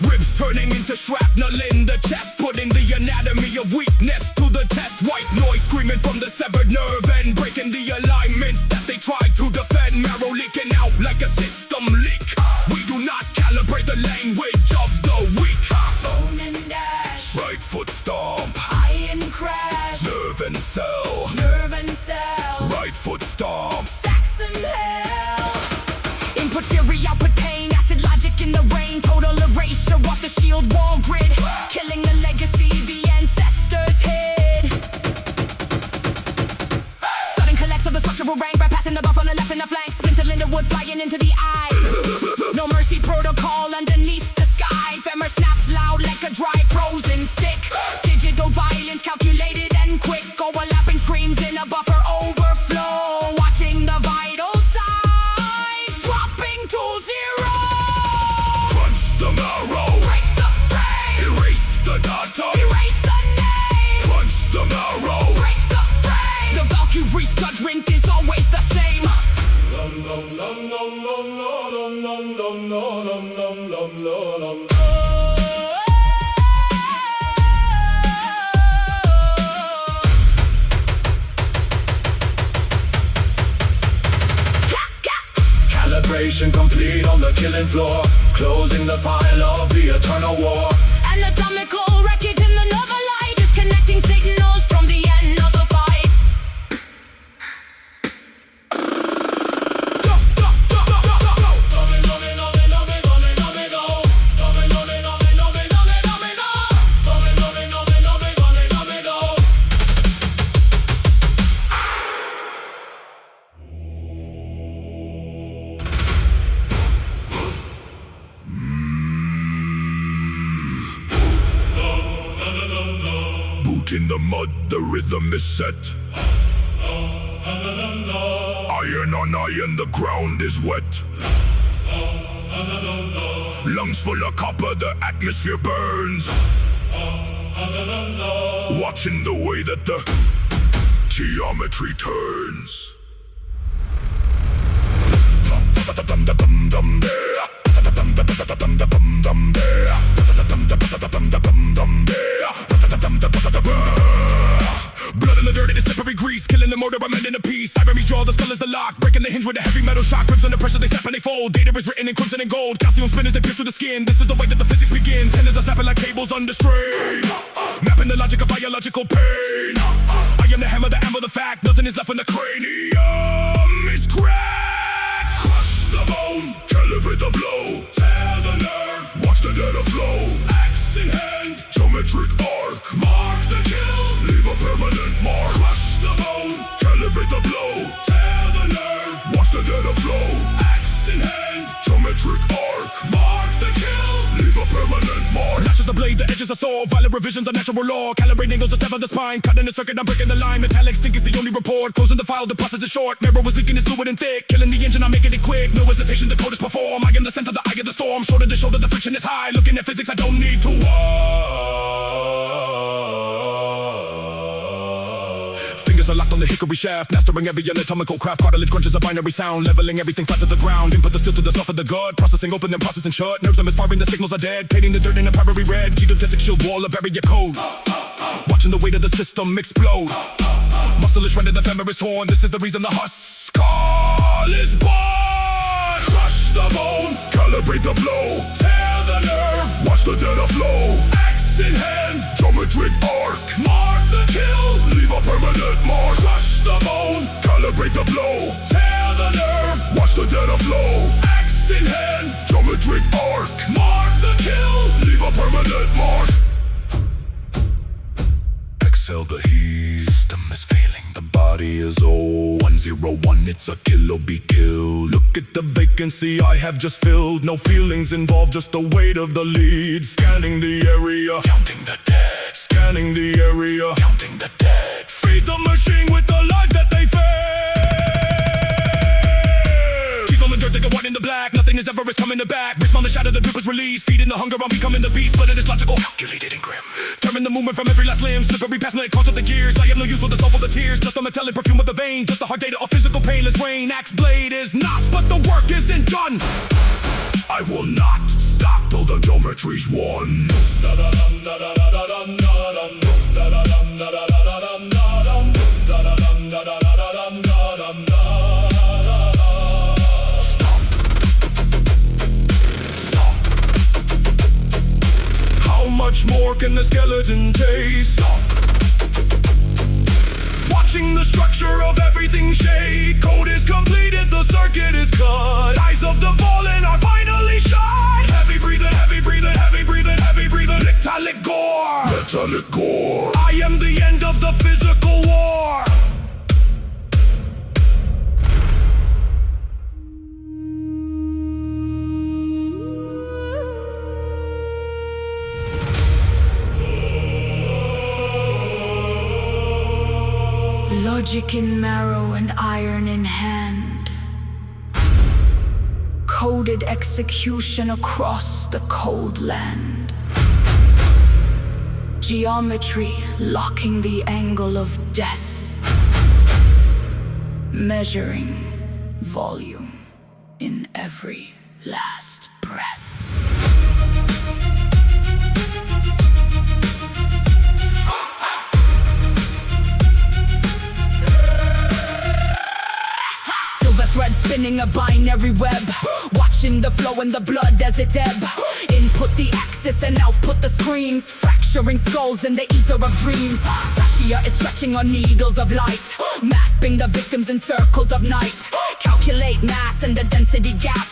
Ribs turning into shrapnel in the chest, putting the anatomy of weakness to the test. White noise screaming from the severed nerve and breaking the alignment that they tried to defend. Marrow leaking out like a system leak. We do not calibrate the language of the weak. Bone and dash, Right foot stomp, iron crash, nerve and cell. nerve and cell, Right foot stomp, Saxon hell. Input fury, output pain, acid logic in the rain. Total erasure off the shield wall grid, killing the legacy the ancestors hid. Sudden collapse of the structural rank, bypassing the buff on the left and the flank. Splintered lindenwood flying into the eye. No mercy protocol underneath the sky. Femur snaps loud like a dry frozen stick. Digital violence calculated and quick. Overlapping screams in a buffer overflow. Watching the vital signs dropping to zero. crunch the marrow, Break the frame, erase the data. erase the name. Crunch the marrow, Break the frame. The Valkyrie's quadrant is always the same. calibration complete on the killing floor. Closing the file of the eternal war. Anatomical wreckage in the novel light, disconnecting signals from the end of the fight. Boot in the mud, the rhythm is set. Iron on iron, the ground is wet. Lungs full of copper, the atmosphere burns. Watching the way that the geometry turns. Blood in the dirt, it is slippery grease. Killing the motor, I'm ending a piece. Irony's draw, the skull is the lock. Breaking the hinge with a heavy metal shock. Ribs under pressure, they snap and they fold. Data is written in crimson and gold. Calcium spinners, they pierce through the skin. This is the way that the physics begin. Tendons are snapping like cables under strain. Mapping the logic of biological pain. I am the hammer, the amber, the fact. Nothing is left when the cranium is cracked. Crush the bone, calibrate the blow. Tear the nerve, watch the data flow. Axe in hand, geometric arc. Mark the kill, leave a permanent mark. Crush the bone, calibrate the blow. Tear the nerve, watch the data flow. Axe in hand, geometric arc. Mark the kill, leave a permanent mark. Latches the blade, the edges are saw. Violent revisions of natural law. Calibrating angles to sever the spine. Cutting the circuit, I'm breaking the line. Metallic stink is the only report. Closing the file, the process is short. Mirror was leaking, it's fluid and thick. Killing the engine, I'm making it quick. No hesitation, the code is perform. I am the center, the eye of the storm. Shoulder to shoulder, the friction is high. Looking at physics, I don't need to Fingers are locked on the hickory shaft. Mastering every anatomical craft. Cartilage crunches a binary sound. Leveling everything flat to the ground. Input the steel to the soft of the gut. Processing open and processing shut. Nerves are misfiring, the signals are dead. Painting the dirt in a primary red. Geodesic shield wall, a bury your code. Watching the weight of the system explode. Muscle is shredded, the femur is torn. This is the reason the huskal is born. Crush the bone, calibrate the blow. Tear the nerve, watch the data flow. Axe in hand, geometric arc. Mark the kill, leave a permanent mark. Crush the bone, calibrate the blow. Tear the nerve, watch the data flow. Axe in hand, geometric arc. Mark the kill, leave a permanent mark. Exhale the heat. System is failing, the body is old. 101, it's a kill or be killed. Look at the vacancy I have just filled. No feelings involved, just the weight of the lead. Scanning the area, counting the dead. Scanning the area, counting the dead. Feed the machine with the life that they fed. Teeth on the dirt, they go white in the black. Nothing is ever is coming to back. Wrist on the shadow, the drip is released. Feeding the hunger, I'm becoming the beast. But it is logical, calculated and grim. Turning the movement from every last limb. Slippery past it caught up the gears. I have no use for the soul for the tears. Just the metallic perfume of the vein. Just the hard data of physical painless rain. Axe blade is knots, but the work isn't done. I will not stop till the geometry's won. How much more can the skeleton taste? Watching the structure of everything shade. Code is completed, the circuit is cut. Eyes of the fallen are finally shut. Heavy breathing, heavy breathing, heavy breathing, heavy breathing. Metallic gore, metallic gore. I am the end of the physical war. Logic in marrow and iron in hand. Coded execution across the cold land. Geometry locking the angle of death. Measuring volume in every last breath. Thread spinning a binary web. Watching the flow and the blood as it ebb. Input the axis and output the screams. Fracturing skulls in the ether of dreams. Fascia is stretching on needles of light. Mapping the victims in circles of night. Calculate mass and the density gap.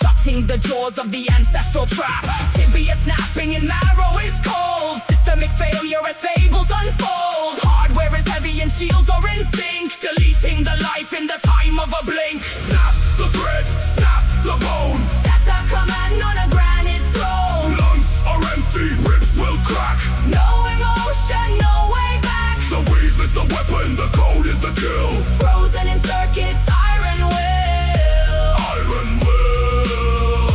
Shutting the jaws of the ancestral trap. Tibia snapping and marrow is cold. Systemic failure as fables unfold. Hardware is heavy and shields are in sync. Deleting the life in the time of a blink. Snap the thread, snap the bone. That's a command on a granite throne. Lungs are empty, ribs will crack. No emotion, no way back. The weave is the weapon, the code is the kill. Frozen in circuits, iron will. Iron will.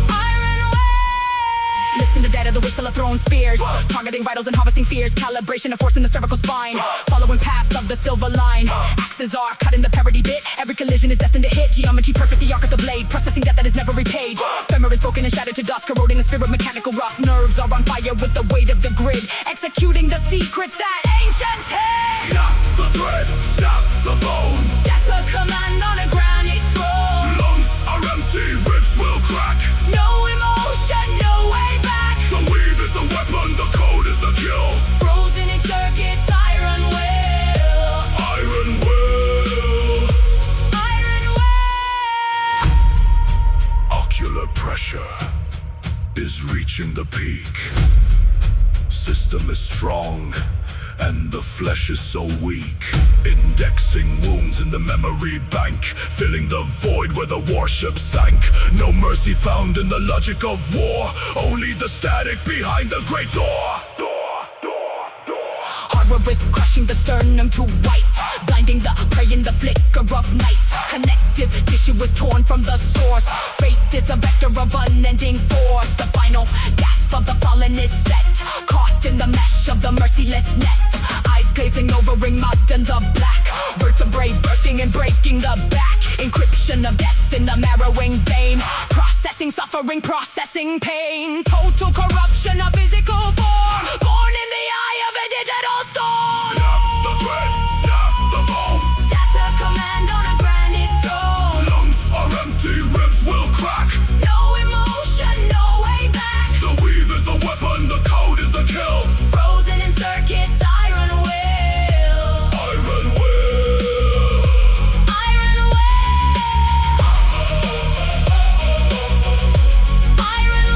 Iron will. Listen to that of the whistle, a thrown spear. gears, targeting vitals and harvesting fears. Calibration of force in the cervical spine, following paths of the silver line. Axes are cut in the parity bit. Every collision is destined to hit. Geometry perfect, the arc of the blade, processing death that is never repaid. Femur is broken and shattered to dust, corroding the spirit, mechanical rust. Nerves are on fire with the weight of the grid, executing the secrets that ancient hid. Snap the thread, snap the bone. That's a command on a granite throne. Lungs are empty, ribs will crack. No emotion, no way back. The weave is the weapon, the code is the kill. Frozen in circuits, iron will. Iron will. Iron will. Ocular pressure is reaching the peak. System is strong, and the flesh is so weak. Indexing wounds in the memory bank, filling the void where the warship sank. No mercy found in the logic of war, only the static behind the great door. Horror is crushing the sternum to white, blinding the prey in the flicker of night. Connective tissue is torn from the source. Fate is a vector of unending force. The final gasp of the fallen is set, caught in the mesh of the merciless net. Eyes glazing over ring mud and the black, vertebrae bursting and breaking the back. Encryption of death in the marrowing vein, processing suffering, processing pain. Total corruption of physical form, born in the eye of a digital storm. Snap the thread, snap the bone. That's a command on a granite throne. Lungs are empty, ribs will crack. No emotion, no way back. The weave is the weapon, the code is the kill. Frozen in circuits, iron will. Iron will. Iron will. Iron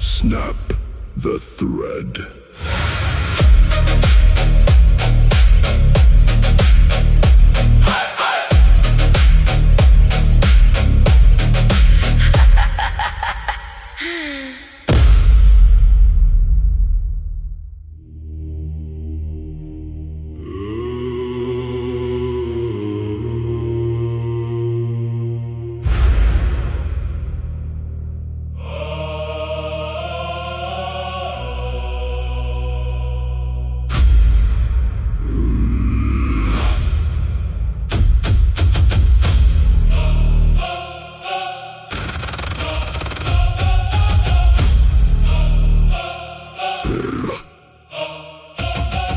Snap the thread.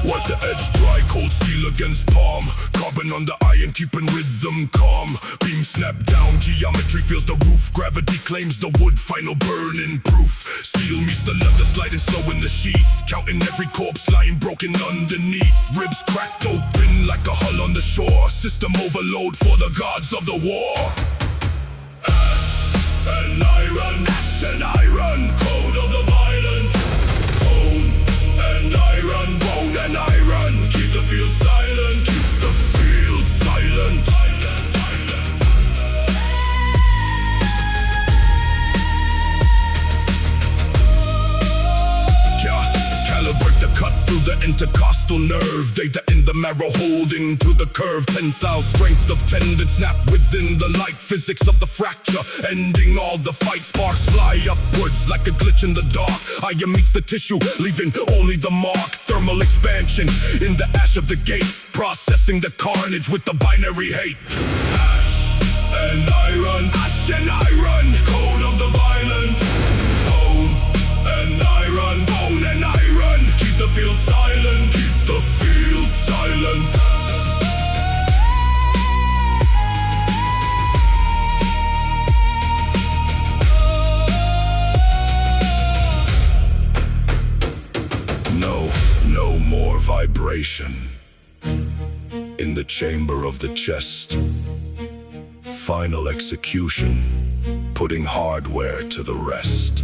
Wipe the edge dry, cold steel against palm. Carbon on the iron, keeping rhythm calm. Beam snap down, geometry feels the roof. Gravity claims the wood, final burning proof. Steel meets the leather, sliding slow in the sheath. Counting every corpse lying broken underneath. Ribs cracked open like a hull on the shore. System overload for the gods of the war. Ash and iron, ash and iron. Code of the violent. Bone and iron, bone and iron. Keep the field silent, keep the field silent. Calibrate the cut through the intercostal nerve. Data in the marrow holding to the curve. Tensile strength of tendon snap within the light. Physics of the fracture ending all the fight. Sparks fly upwards like a glitch in the dark. Iron meets the tissue, leaving only the mark. Thermal expansion in the ash of the gate. Processing the carnage with the binary hate. Ash and iron, ash and iron. Code of the violent. Bone and iron, bone and iron. Keep the field silent, keep the field silent. vibration. In the chamber of the chest, final execution, putting hardware to the rest.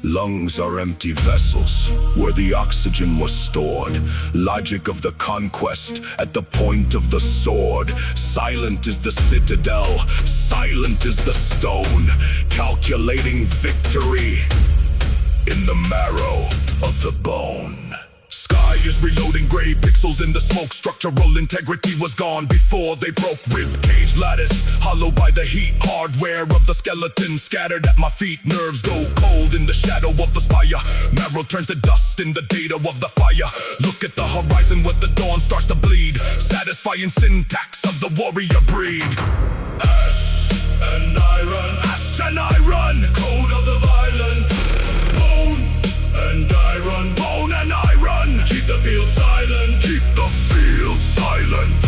Lungs are empty vessels where the oxygen was stored. Logic of the conquest at the point of the sword. Silent is the citadel, silent is the stone. Calculating victory in the marrow of the bone. Sky is reloading, gray pixels in the smoke. Structural integrity was gone before they broke. Rib cage lattice, hollowed by the heat. Hardware of the skeleton scattered at my feet. Nerves go cold in the shadow of the spire. Marrow turns to dust in the data of the fire. Look at the horizon where the dawn starts to bleed. Satisfying syntax of the warrior breed. Ash and iron, ash and iron. Code of the violent. Bone and iron, bone and iron. Keep the field silent, keep the field silent.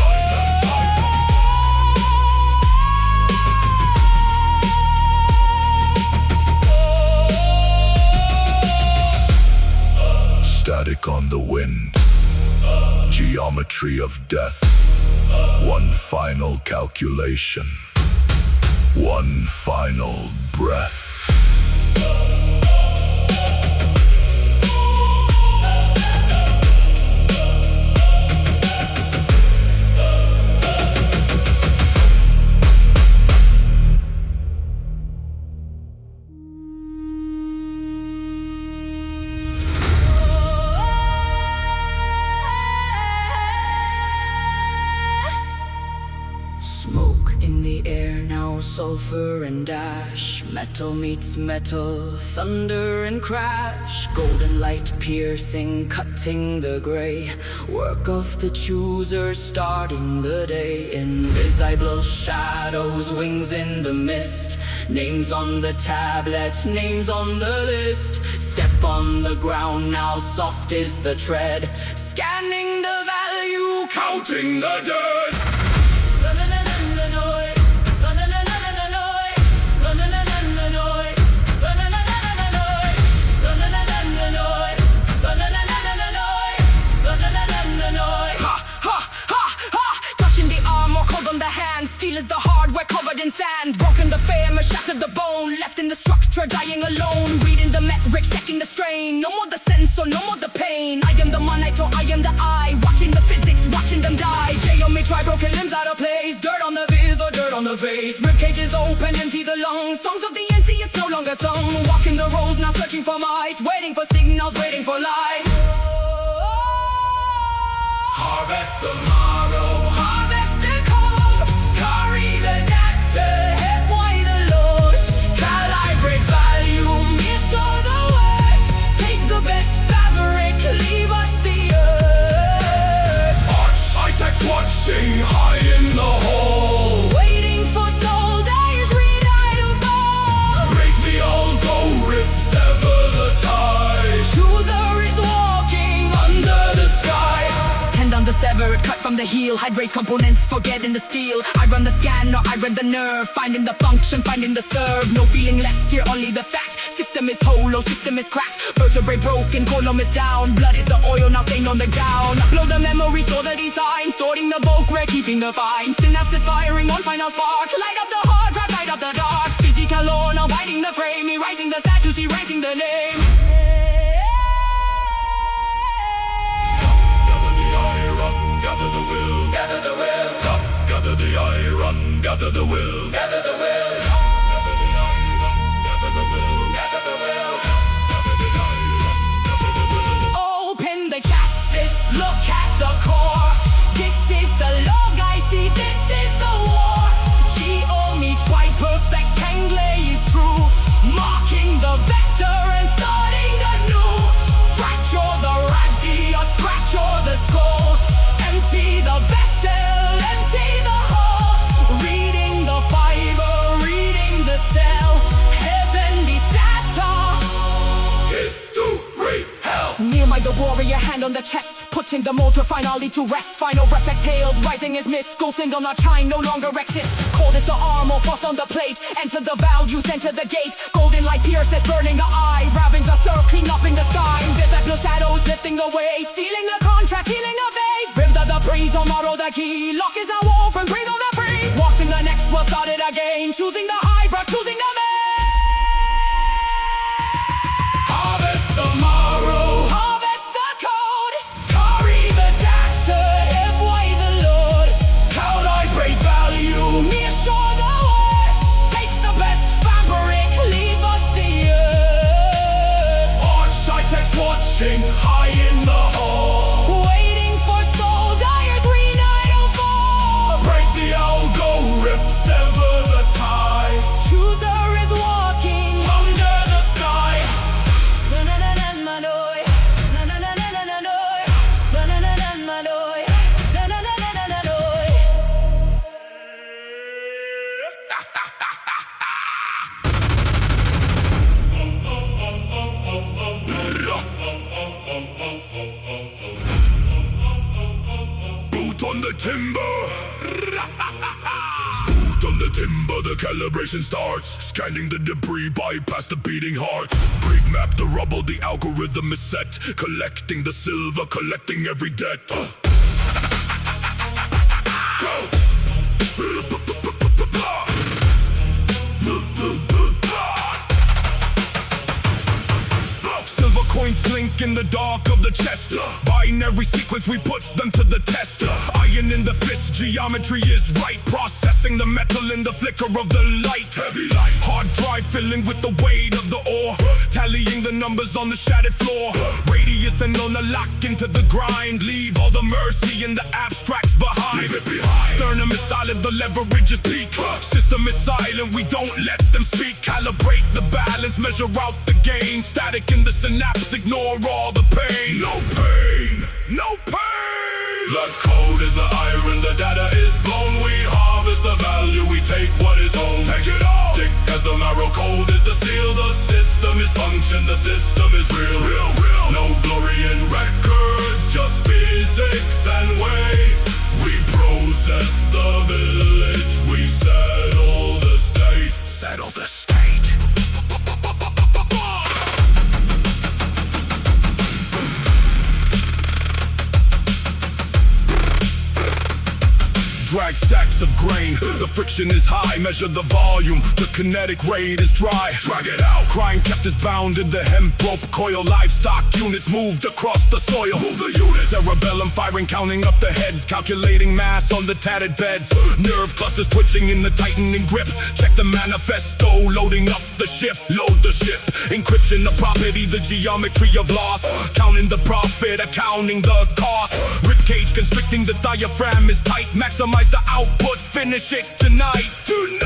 Static on the wind, geometry of death. One final calculation, one final breath. Smoke in the air now, sulfur and ash. Metal meets metal, thunder and crash. Golden light piercing, cutting the gray. Work of the chooser, starting the day. Invisible shadows, wings in the mist. Names on the tablet, names on the list. Step on the ground now, soft is the tread. Scanning the value, Counting the dirt. Steel is the hardware covered in sand. Broken the frame, shattered the bone. Left in the structure, dying alone. Reading the metrics, checking the strain. No more the sensor, no more the pain. I am the monitor, I am the eye. Watching the physics, watching them die. J on me, try broken limbs out of place. Dirt on the viz or dirt on the face. Rib cages open, empty the lungs. Songs of the NC, it's no longer sung. Walking the roads, now searching for might. Waiting for signals, waiting for light. Harvest the morrow. Harvest the cold. Carry the data, head wide the load. Calibrate value, measure the worth. Take the best fabric, leave us the earth. Architects watching high in the hole. Waiting for soul that is readable. Break the algo, sever the tie. Truther is walking under the sky. Tendon the severed, cut from the heel. Hide race components, forgetting the steel. I run the scan or I read the nerve. Finding the function, finding the serve. No feeling left here, only the fact. System is hollow, system is cracked. Vertebrae broken, column is down. Blood is the oil, now stained on the gown. Upload the memory, store the design. Storing the bulk, we're keeping the fine. Synapses firing, one final spark. Light up the hard drive, light up the dark. Physical law, now biting the frame. Erasing the status, erasing the name. Gather the will, gather the will. Gather the iron, gather the will, gather the will. Gather the iron, gather the will, gather the will. Gather the iron, gather the will. Open the chassis, look at the core. This is the log I see, this is the war. G-O-me, try perfect, Kangley is true. Marking the vector and starting anew. Fracture the radia, scratch or the skull. Empty the vessel, empty the hull. Reading the fiber, reading the cell. Heavenly data. History, hell. Near my the warrior, hand on the chest. Putting the motor finally to rest. Final breath exhaled, rising is mist. Ghost in the not shine, no longer exists. Cold is the armor, frost on the plate. Enter the values, enter the gate. Golden light pierces, burning the eye. Ravens are circling up in the sky. Visible shadows, farmers lifting the weight, sealing the contract, healing a fate. Ripped the praise on model the key, lock is now open, breathe on the free. Watching the next was started again, choosing the high brow, choosing the main. Harvest the morrow, harvest the code, carry the data, hip wide the load. Count I break value, near shore the war. Take the best fabric, leave us the earth. Architects watching, high in the hall, waiting for soul dyers, reunite fall. break the algo, sever the tie. Chooser is walking Under the sky, na na na na na doy, na na na na na na doy, na na na na na doy, na na na na na na doy. boot on the timber. Boot on the timber, the calibration starts. Scanning the debris, bypass the beating hearts. Brig map the rubble, the algorithm is set. Collecting the silver, collecting every debt. Silver coins clink in the dark of the chest. Binary sequence, we put them to the test. Iron in the fist, geometry is right. Processing the metal in the flicker of the light. Heavy light, hard drive filling with the weight of the ore. Tallying the numbers on the shattered floor. Radius and on the lock into the grind. Leave all the mercy and the abstracts behind. Leave it behind. Sternum is silent, the leverage is peak. System is silent, we don't let them speak. Calibrate the balance, measure out the gain. Static in the synapse, ignore all the pain. No pain, no pain. The code is the iron, the data is blown. We harvest the value, we take what is owned. Take it all. Thick as the marrow, cold is the steel. The system is function, the system is real. Real, real. No glory in records, just physics and weight. We process the village, we settle the state. Settle the state. Drag sacks of grain, the friction is high. Measure the volume, the kinetic rate is dry. Drag it out, crime kept us bound in the hemp rope coil. Livestock units moved across the soil. Move the units, cerebellum firing, counting up the heads. Calculating mass on the tattered beds. Nerve clusters twitching in the tightening grip. Check the manifesto, loading up the ship. Load the ship, encryption the property, the geometry of loss. Counting the profit, accounting the cost. Ribcage constricting, the diaphragm is tight. Maximize the output, finish it tonight. Tonight!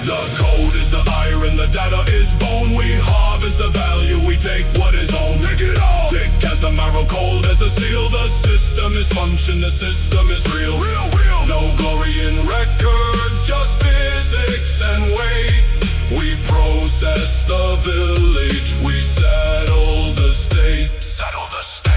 The code is the iron, the data is bone. We harvest the value, we take what is owned. Take it all! Thick as the marrow, cold as the steel. The system is function, the system is real. Real, real! No glory in records, just physics and weight. We process the village, we settle the state. Settle the state.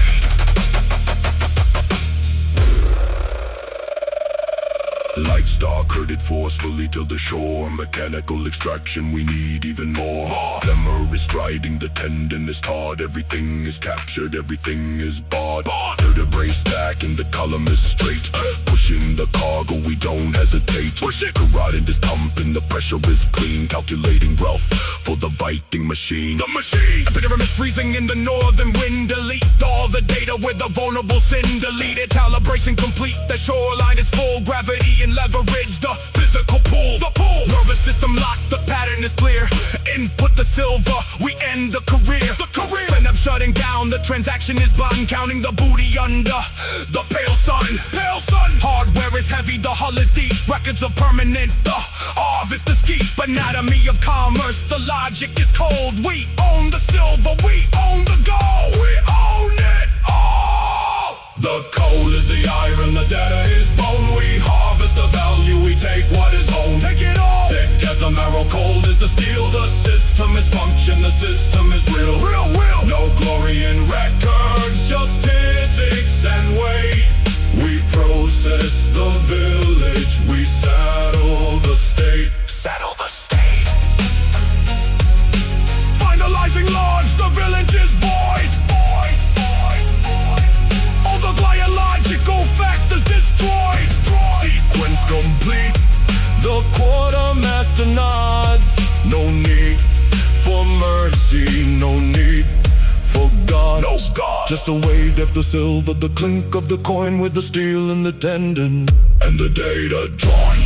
Light star curded forcefully to the shore. Mechanical extraction, we need even more. Lemur is striding, the tendon is taut. Everything is captured, everything is barred. Vertebrae stacking, the column is straight. Pushing the cargo, we don't hesitate. Push it. Carotid is pumping, the pressure is clean. Calculating wealth for the Viking machine. The machine! Epidermis is freezing in the northern wind. Delete all the data with the vulnerable sin. Deleted, calibration complete. The shoreline is full. Gravity and leverage, the physical pull. The pull! Nervous system locked, the pattern is clear. Input the silver, we end the career. The career! End up shutting down, the transaction is button. Counting the booty under the pale sun. Pale sun! Hardware is heavy, the hull is deep. Records are permanent, the harvest is key. Anatomy of commerce, the logic is cold. We own the silver, we own the gold. We own it all! The coal is the iron, the data is bone. We harvest the value, we take what is owned. Take it all! Thick as the marrow, cold is the steel. The system is function, the system is real. Real, real! No glory in records, just physics and weight. We process the village, we settle the state. Settle the state. Finalizing launch, the village is born. Just the weight of the silver, the clink of the coin with the steel and the tendon, and the data join.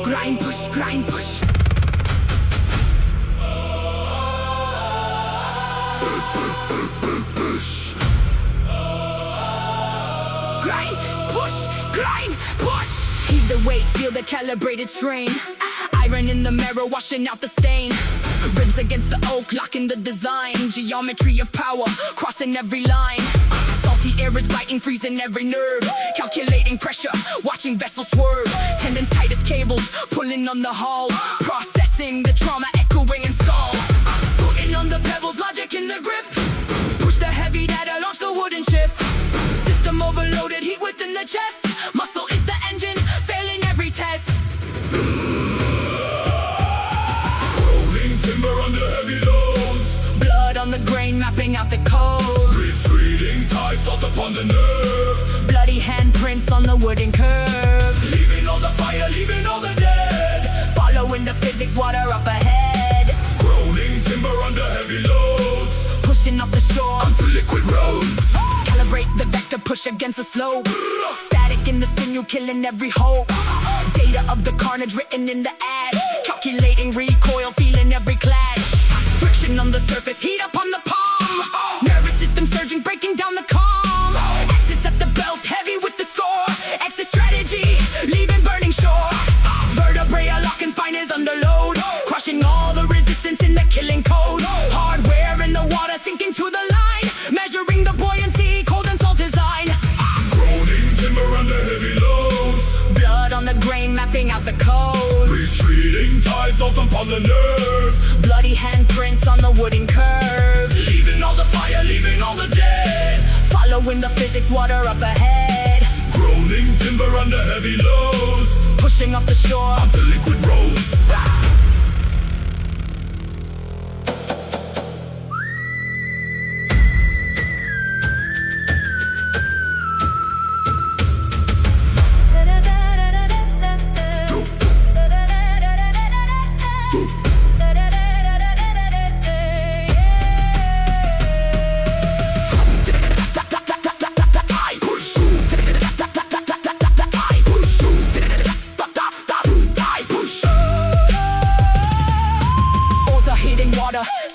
Grind, push, grind, push. Grind, push, grind, push. Heave the weight, feel the calibrated strain. Iron in the mirror, washing out the stain. Ribs against the oak, locking the design. Geometry of power, crossing every line. Salty air is biting, freezing every nerve. Calculating pressure, watching vessels swerve. Tendons tight as cables, pulling on the hull. Processing the trauma, echoing and stall. Footing on the pebbles, logic in the grip. Push the heavy data, launch the wooden ship. System overloaded, heat within the chest. Muscle is the engine, failing every test. Rolling timber under heavy loads. Blood on the grain, mapping out the code. Retreating tide, salt upon the nerve. Bloody handprints on the wooden curve. Leaving all the fire, leaving all the dead. Following the physics, water up ahead. Rolling timber under heavy loads. Pushing off the shore onto liquid roads. Calibrate the vector, push against the slope. Static in the sinew, killing every hope. Data of the carnage written in the ash. Calculating recoil, feeling every clash. Friction on the surface, heat up on the palm. Nervous system surging, breaking down the calm. Axis at the belt, heavy with the score. Exit strategy, leaving burning shore. Vertebrae are lock and spine is under load. Crushing all the resistance in the killing code. Hardware in the water, sinking to the line. Measuring the buoyancy, cold and salt design. Groaning timber under heavy loads. Blood on the grain, mapping out the code. Retreating tides, salt upon the nerve. Bloody handprints on the wooden curve. Leaving all the fire, leaving all the dead. Following the physics, water up ahead. Groaning timber under heavy loads. Pushing off the shore onto liquid roads.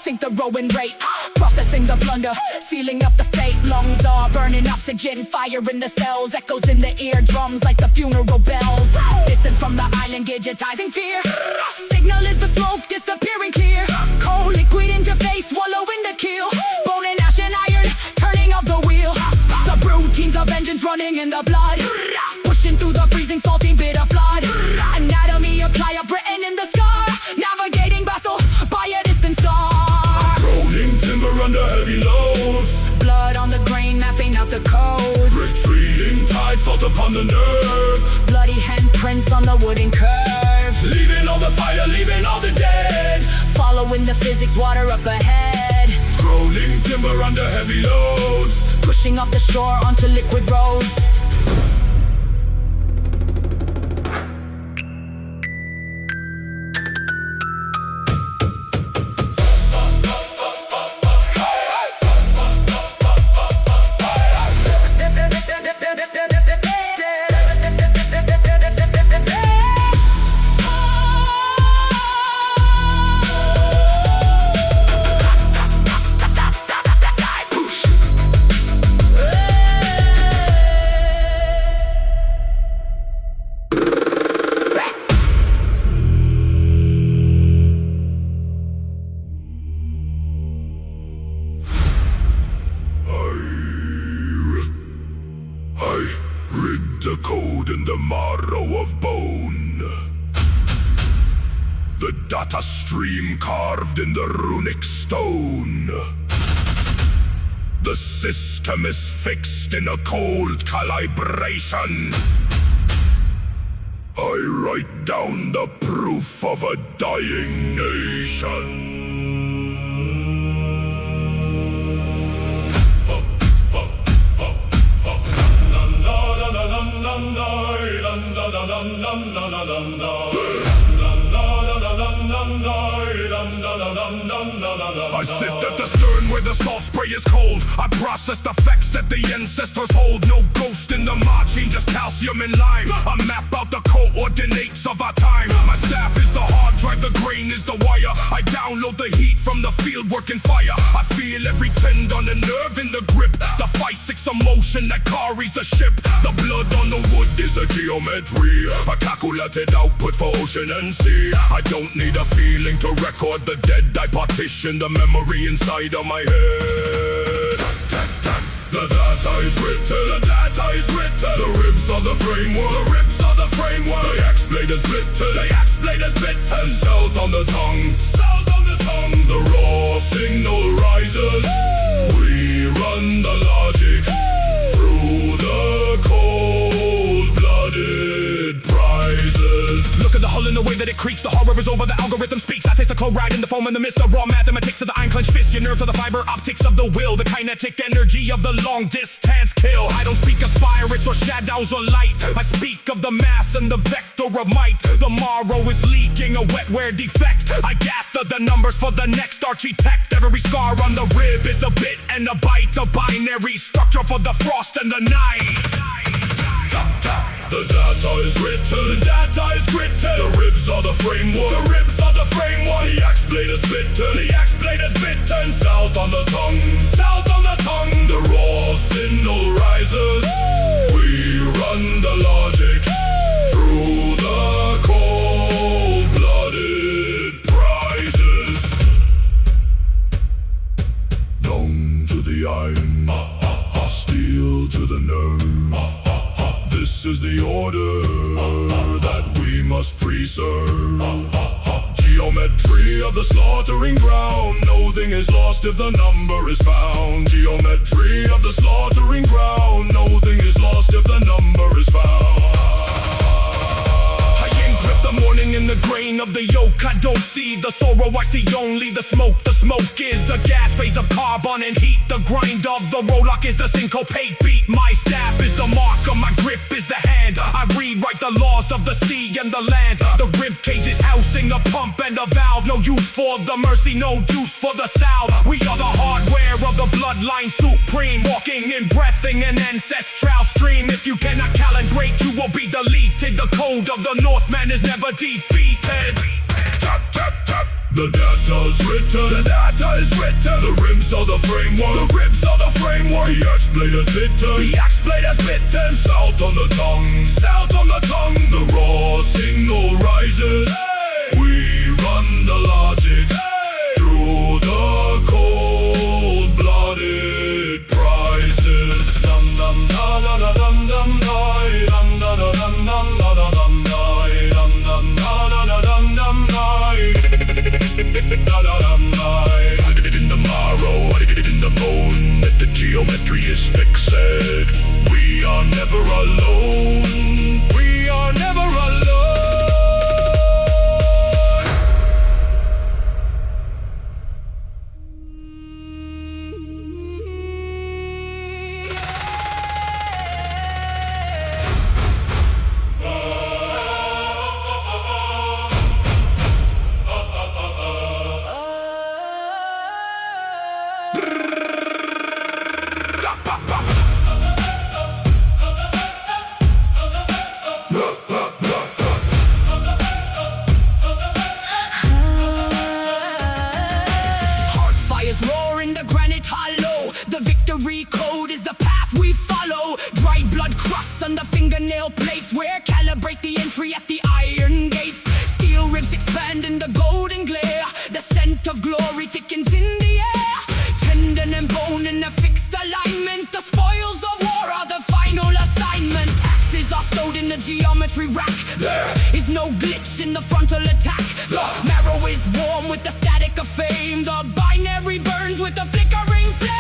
Sink the rowing rate, processing the blunder, sealing up the fate. Lungs are burning oxygen, fire in the cells, echoes in the eardrums like the funeral bells. Distance from the island, digitizing fear. Signal is the smoke, disappearing clear. Cold liquid interface, swallowing the keel. Bone and ash and iron, turning of the wheel. Subroutines of engines running in the blood. Pushing through the freezing, salty bitter flood. Anatomy, apply a Britain in the scar. Navigating vessel by a distant star. Rolling timber under heavy loads. Blood on the grain, mapping out the codes. Retreating tide, salt upon the nerve. Bloody handprints on the wooden curve. Leaving all the fire, leaving all the dead. Following the physics, water up ahead. Rolling timber under heavy loads. Pushing off the shore onto liquid roads. The code in the marrow of bone. The data stream carved in the runic stone. The system is fixed in a cold calibration. I write down the proof of a dying nation. I sit at the stern where the salt spray is cold. I process the facts that the ancestors hold. No ghost in the marching, just calcium and lime. I map out the coordinates of our time. My staff is the hard drive, the grain is the wire. I download the heat from the field working fire. I feel every tendon and nerve in the grip. The 5-6 emotion that carries the ship. The blood on the wood is a geometry, a calculated output for ocean and sea. I don't need a feeling to record the dead. I partition the memory inside of my head. The data is written, the data is written. The ribs are the framework, the ribs are the framework. The axe blade is bitten, the axe blade is bitten. Salt on the tongue, salt on the tongue. The raw signal rises. We run the logic through the cold-blooded prizes. Look at the hull in the way that it creaks. The horror is over, the algorithm speaks. I taste the chloride in the foam and the mist. The raw mathematics of the iron clenched fist. Your nerves are the fiber optics of the will. The kinetic energy of the long distance kill. I don't speak of spirits or shadows or light. I speak of the mass and the vector of might. The morrow is leaking, a wetware defect. I gather the numbers for the next architect. Every scar on the rib is a bit and a bite. A binary structure for the frost and the night. The data is written, the data is written. The ribs are the framework, the ribs are the framework. The axe blade is bitten, the axe blade is bitten. Salt on the tongue, salt on the tongue. The raw signal rises. We run the logic through the cold-blooded prizes. Known to the iron, steel to the nerve. This is the order that we must preserve. Geometry of the slaughtering ground. Nothing is lost if the number is found. Geometry of the slaughtering ground. Nothing is lost if the number is found. I encrypt the morning in the grain of the yoke. I don't see the sorrow, I see only the smoke. The smoke is a gas phase of carbon and heat. The grind of the roll-lock is the syncopate beat. My staff is the marker, my grip is the hand. I rewrite the laws of the sea and the land. The rib cage is housing a pump and a valve. No use for the mercy, no use for the salve. We are the hardware of the bloodline supreme. Walking in breathing an ancestral stream. If you cannot calibrate, you will be deleted. The code of the Northman is never defeated. Tap, tap, tap. The data is written, the data is written. The ribs are the framework, the ribs are the framework. The axe blade is bitten, the axe blade is bitten. Salt on the tongue, salt on the tongue. The raw signal rises. We run the logic through the cold-blooded prizes. Dum dum da da da dum dum da dum da da dum dum da da dum da dum dum da da da dum dum da. In the marrow, in the bone, that the geometry is fixed. We are never alone. We are never alone. Code is the path we follow. Dry blood crusts on the fingernail plates, where calibrate the entry at the iron gates. Steel ribs expand in the golden glare. The scent of glory thickens in the air. Tendon and bone in a fixed alignment. The spoils of war are the final assignment. Axes are stowed in the geometry rack. There is no glitch in the frontal attack. The marrow is warm with the static of fame. The binary burns with the flickering flame.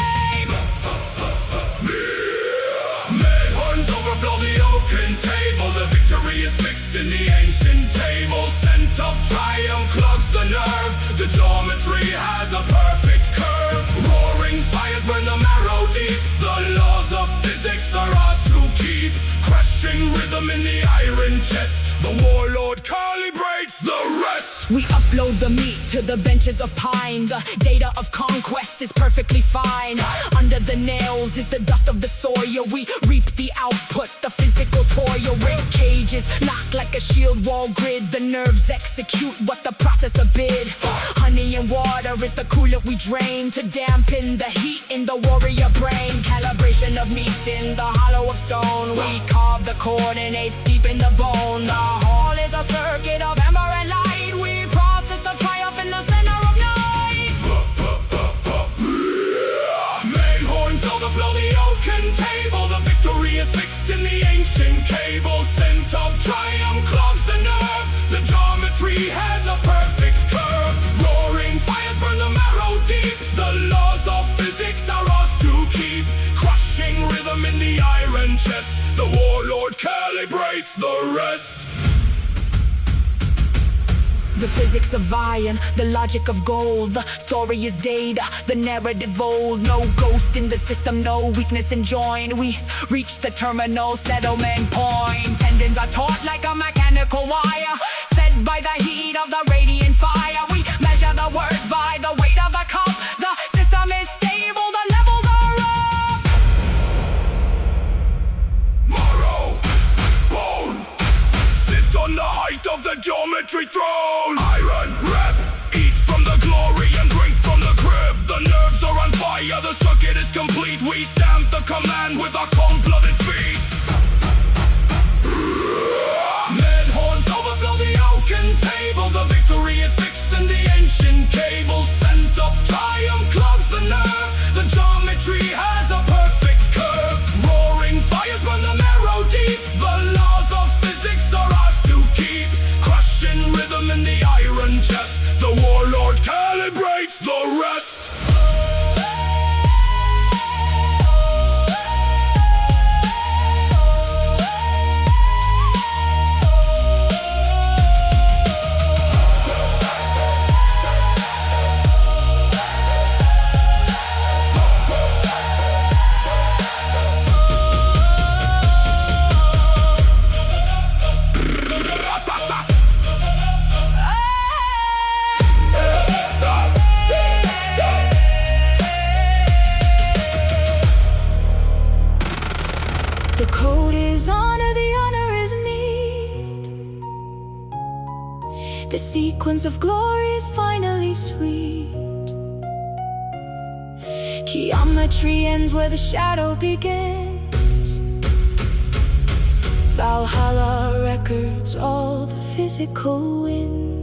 Overflow the oaken table. The victory is fixed in the ancient The warlord calibrates the rest. We upload the meat to the benches of pine. The data of conquest is perfectly fine. Under the nails is the dust of the soil. We reap the output, the physical toil. Rib cages knock like a shield wall grid. The nerves execute what the processor bid. Honey and water is the coolant we drain to dampen the heat in the warrior brain. Calibration of meat in the hollow of stone. We carve the coordinates deep in the bone. The hall is a circuit of amber and light. We process the triumph in the center of night. Main horns overflow the oaken table. The victory is fixed in the ancient cable. Scent of triumph clogs the nerve. The geometry has a perfect curve. Roaring fires burn the marrow deep. The laws of physics are ours to keep. Crushing rhythm in the iron chest. The warlord calibrates the rest. The physics of iron, the logic of gold. The story is data, the narrative old. No ghost in the system, no weakness in join. We reach the terminal settlement point. Tendons are taut like a mechanical wire, fed by the heat of the radiant fire. We measure the words by the weight of the cup. The system is stable, the levels are up. Marrow, bone, sit on the height of the geometry throne. Iron rep, eat from the glory and drink from the crib. The nerves are on fire, the circuit is complete. We stamp the command with our cold-blooded feet. Med horns overflow the oaken table. The victory is fixed in the ancient cable. Scent of triumph clogs the nerve. The geometry has a perfect curve. Roaring fires burn the marrow deep. The laws of physics are ours to keep. Crushing rhythm in the iron chest. The warlord calibrates the rest. The code is honor, the honor is meet. The sequence of glory is finally sweet. Geometry ends where the shadow begins. Valhalla records all the physical wins.